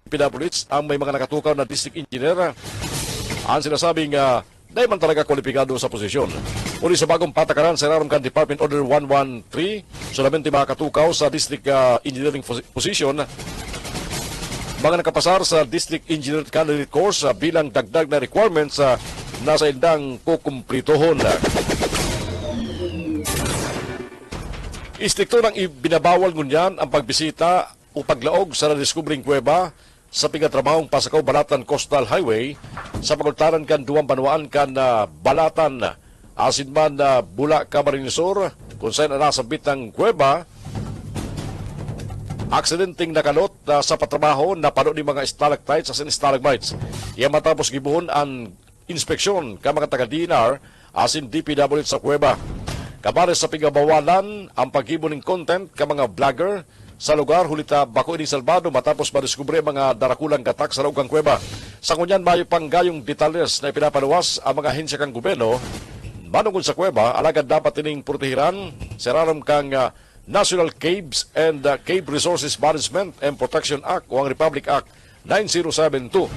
Pinapolits ang may mga nakatukaw na district engineer. Ang sinasabing dahil man talaga kwalipikado sa posisyon. Uli sa bagong patakaran sa Raramkan Department Order 113, solamente makatukaw sa district engineering position. Mga nakapasar sa district engineer candidate course bilang dagdag na requirements nasa indang kukumplitohon. Istrikto nang ibinabawal ngunyan ang pagbisita o paglaog sa nadiskubreng kuweba sa pingatramahong Pasakaw Balatan Coastal Highway sa pagultaran kan duwang banwaan kan Balatan asin man Bula Camarines kung saan nasabit ang kuweba. Aksidenteng nakalot sa patrabaho na pano ni mga stalactites asin stalagmites. Iya matapos gibuhon ang inspeksyon ka mga taga-DNR asin DPW sa kuweba. Kabares sa pingabawalan ang paghibo ng content ka mga vlogger sa lugar hulita bako ini salbado matapos madiskubre mga darakulang katak sa loob kang kuweba. Sa kunyan mayo pang gayong detalles na ipinapaluwas ang mga hensya kang gobyerno manungod sa kuweba alagad dapat tining protehiran sa raram kang National Caves and Cave Resources Management and Protection Act o ang Republic Act 9072.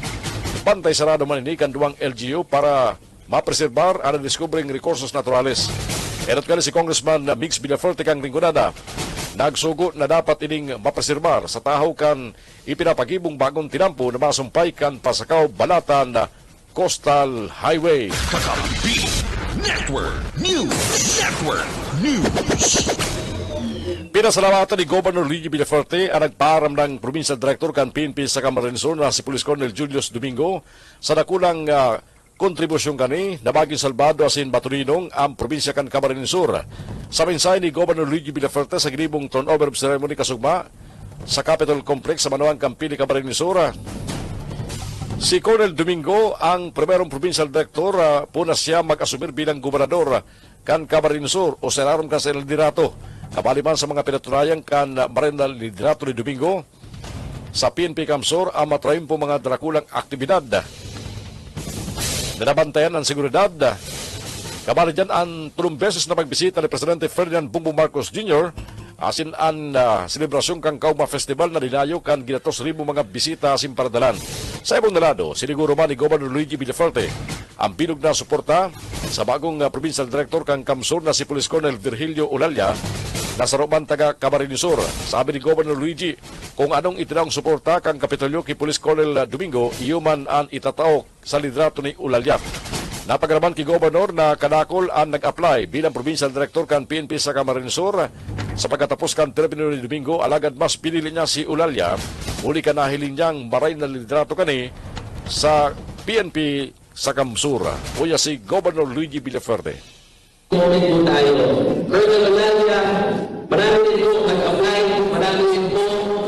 Pantay sarado man ini kan duwang LGU para mapreserbar ang diskubring recursos naturales. Erot ka si Congressman Mix Villaferte kang lingkunada. Nagsugo na dapat ining mapreserbar sa tahaw kan ipinapagibong bagong tinampo na masumpay kan Pasakaw Balatan Coastal Highway. Kakampi Network News. Network News. Pinasalamatan ni Governor Luigi Villaferte ang nagparam ng Provincial Director kan PNP sa Camarines Sur na si Police Colonel Julius Domingo sa nakulang kontribusyon kani na baging salbado asin batuninong ang probinsya kan Camarines Sur. Sa mensahe ni Governor Luigi Villaferte sa ginibong turnover ceremony kasugma sa Capitol Complex sa Manuang Campili, Camarines Sur, si Colonel Domingo ang primerong Provincial Director punas siya mag-asumir bilang gobernador kan Camarines Sur o seraron kan sa liderato. Kabaliman sa mga pinatunayan kan marinal liderato ni Domingo sa PNP Camsur ang matraim po mga drakulang aktibidad. Nanabantayan ang seguridad. Kabali dyan ang 3 beses na pagbisita ni Presidente Ferdinand Bongbong Marcos Jr. asin ang selebrasyon kang Kauma Festival na dinayo kan ginatos ribo mga bisita asin paradalan. Sa ibang nalado, siniguro man ni Governor Luigi Villaferte ang pinug na suporta sa bagong Provincial Director kang Camsur na si Police Colonel Virgilio Ulalya na sa Roman taga Camarines Sur. Sabi ni Governor Luigi, kung anong itinawang suporta kang Kapitolyo kay Police Colonel Domingo, iuman ang itatao sa liderato ni Ulalya. Napagaraman kay Governor na kadakol ang nag-apply bilang Provincial Director kan PNP sa Camarines Sur. Sa pagkatapos kan termino ni Domingo, alagad mas pinili niya si Ulalya. Muli ka nahiling niyang maray na liderato kani sa PNP sa Camsur. Kuya si Governor Luigi Villaferte. Moment po tayo. Colonel Ulalya, marami din po nag-apply, marami din po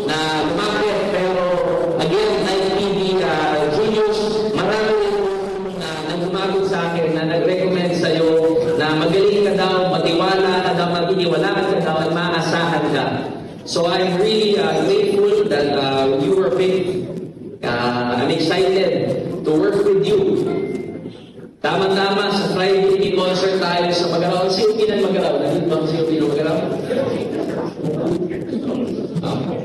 na lumapit, pero again, like PB Julius, marami din po na nagumagod sa akin, na nag-recommend sa'yo na magaling ka daw, matiwala ka daw, matiniwalaan ka daw, at maasahan ka. So I'm really grateful that you were picked. I'm excited to work with you. Tama-tama sa Friday concert tayo sa Magaraw. COP ng Magaraw. Nandito ba ang COP ng Magaraw?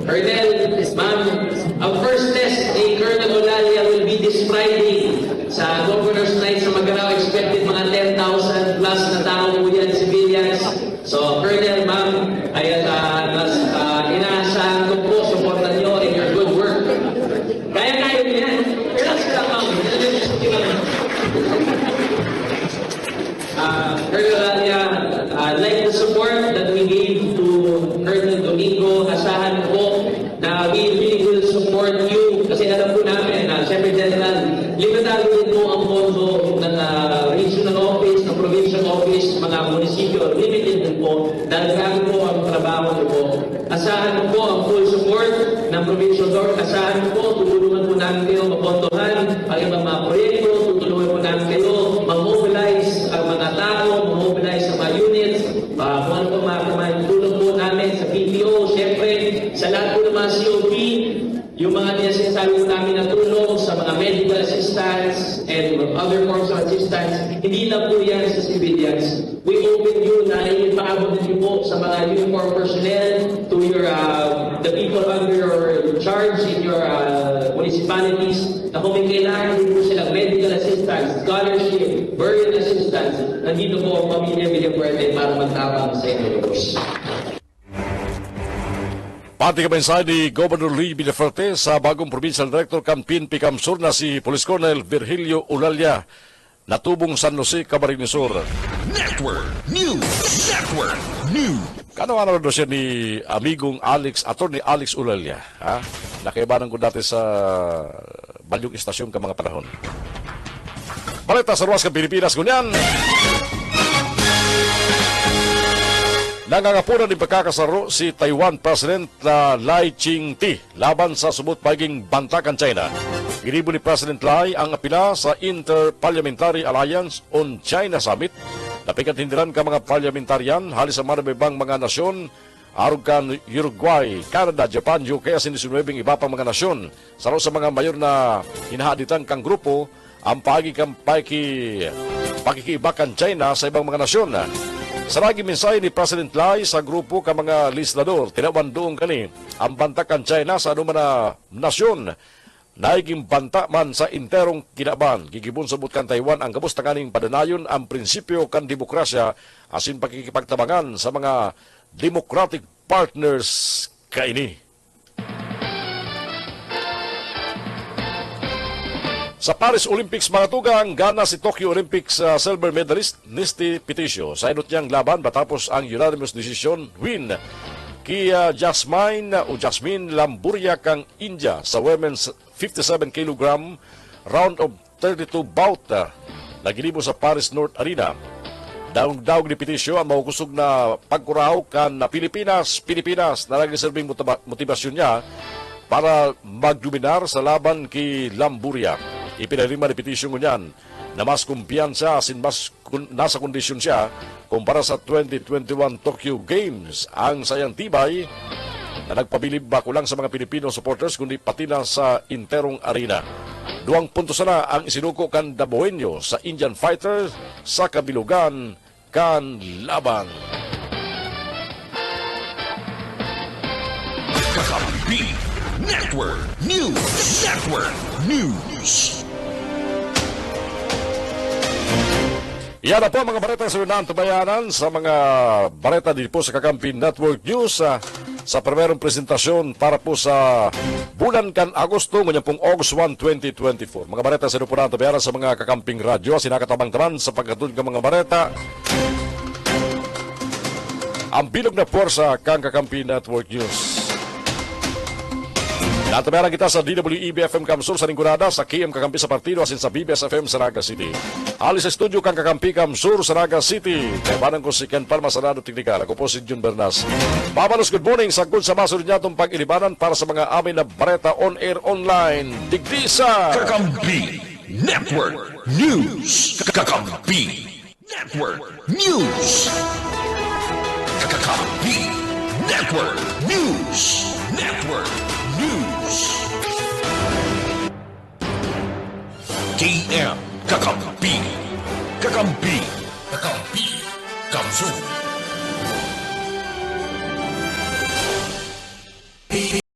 Colonel, ma'am, ang first test ni Colonel Ulalya will be this Friday sa Governor's Night sa Magaraw. Expected mga 10,000 plus na tao po yan, civilians. So, Colonel, ma'am, ay inaasahan ko po, supportan nyo in your good work. Kaya-kaya nyo yan. Relax lang, ma'am. Colonel Ulalya, I'd like the support that we gave to po dahil grabe po ang trabaho niyo po. Asahan po ang full support ng Provincial Court. Asahan po, tutulungan po namin kayo mapondohan ang ibang mga proyekto, tutulungan po namin kayo ma-mobilize ang mga tao, ma-mobilize ang mga units, kung ano po mga tulong po namin sa PPO, syempre sa lahat po ng mga COP, yung mga sinasabi po namin na tulong sa mga medical assistance and other forms of assistance, hindi lang po yan sa civilians. We open you na ipaabot din po sa mga uniform personnel to your the people under your charge in your municipalities na kung may kailangan din po silang medical assistance, scholarship, burial assistance, nandito po ang Pamilya Villafuerte para magtabang sa inyo. Pati ka mensahe ni Governor Lee Villafuerte sa bagong Provincial Director kan PNP Kamsur na si Police Colonel Virgilio Ulalya, natubong San Jose, Camarines Sur. Network News. Network News. Kano-ano do siya ni amigong Attorney Alex Ulalya. Ha? Nakaibanan ko dati sa Balyong Istasyon ka mga panahon. Balita sa ruwas ng Pilipinas, kunyan. Nangangapunan ni pagkakasaro si Taiwan President Lai Ching-te laban sa subot pagiging bantakan China. Ginibo ni President Lai ang apila sa Inter-Parliamentary Alliance on China Summit. Napikat hindiran ka mga parliamentarian halis sa marabibang mga nasyon arog kan Uruguay, Canada, Japan, UK as sinisunuebing iba pang mga nasyon. Saro sa mga mayor na hinahaditan kang grupo ang pakikiibakan China sa ibang mga nasyon. Sa lagi mensahe ni President Lai sa grupo ka mga legislador, tinawan doon kani ang bantakan China sa anuman na nasyon. Naiging banta man sa interong kinaban. Gigibon sabot kan Taiwan ang gabos tanganing padanayon ang prinsipyo kan demokrasya asin pakikipagtabangan sa mga democratic partners kaini. Sa Paris Olympics mga tugang, gana si Tokyo Olympics silver medalist Nisty Peticio. Sa inot niyang laban matapos ang unanimous decision win kay Jasmine Lamburia kang India sa women's 57 kg round of 32 bout na ginibo sa Paris North Arena. Daog ni Peticio ang mahukusog na pagkuraw kan na Pilipinas na nag-serving motivasyon niya para magdominar sa laban kay Lamburia. Ipinalima ni Petition ngunyan na mas kumpiyansa asin mas nasa kondisyon siya kumpara sa 2021 Tokyo Games. Ang sayang tibay na nagpabilib ba kulang sa mga Pilipino supporters kundi pati na sa interong arena. 2 puntos na ang isinuko kan Dabueño sa Indian fighter sa kabilugan kan laban. Kakampi Network News. Network News. Yan na po mga bareta sa unang tubayanan sa mga bareta dito po sa Kakampi Network News sa primerong presentasyon para po sa bulan kan Agosto, ngunyan pong August 1, 2024. Mga bareta sa unang tubayanan sa mga Kakamping Radyo, sinakatabang tanan sa pagkatulog ng mga bareta. Ang bilog na puwersa kang Kakampi Network News. Natabayaran kita sa DWEB-FM Kamsur sa Lingkunada, sa KM Kakampi sa Partido, asin sa BBS-FM sa Naga City. Alis sa studio kang Kakampi Kamsur sa Naga City. Kaibanan ko si Ken Palma sa Rado Teknikal. Ako po si Jun Bernas. Babalos, good morning. Sagod sa masunod niya itong pag-ilibanan para sa mga amin na bareta on-air online. Digdi sa Kakampi Network News. Kakampi Network News. Kakampi Network News. Network News. KM Kakampi. Kakampi. Kakampi. Kamsur.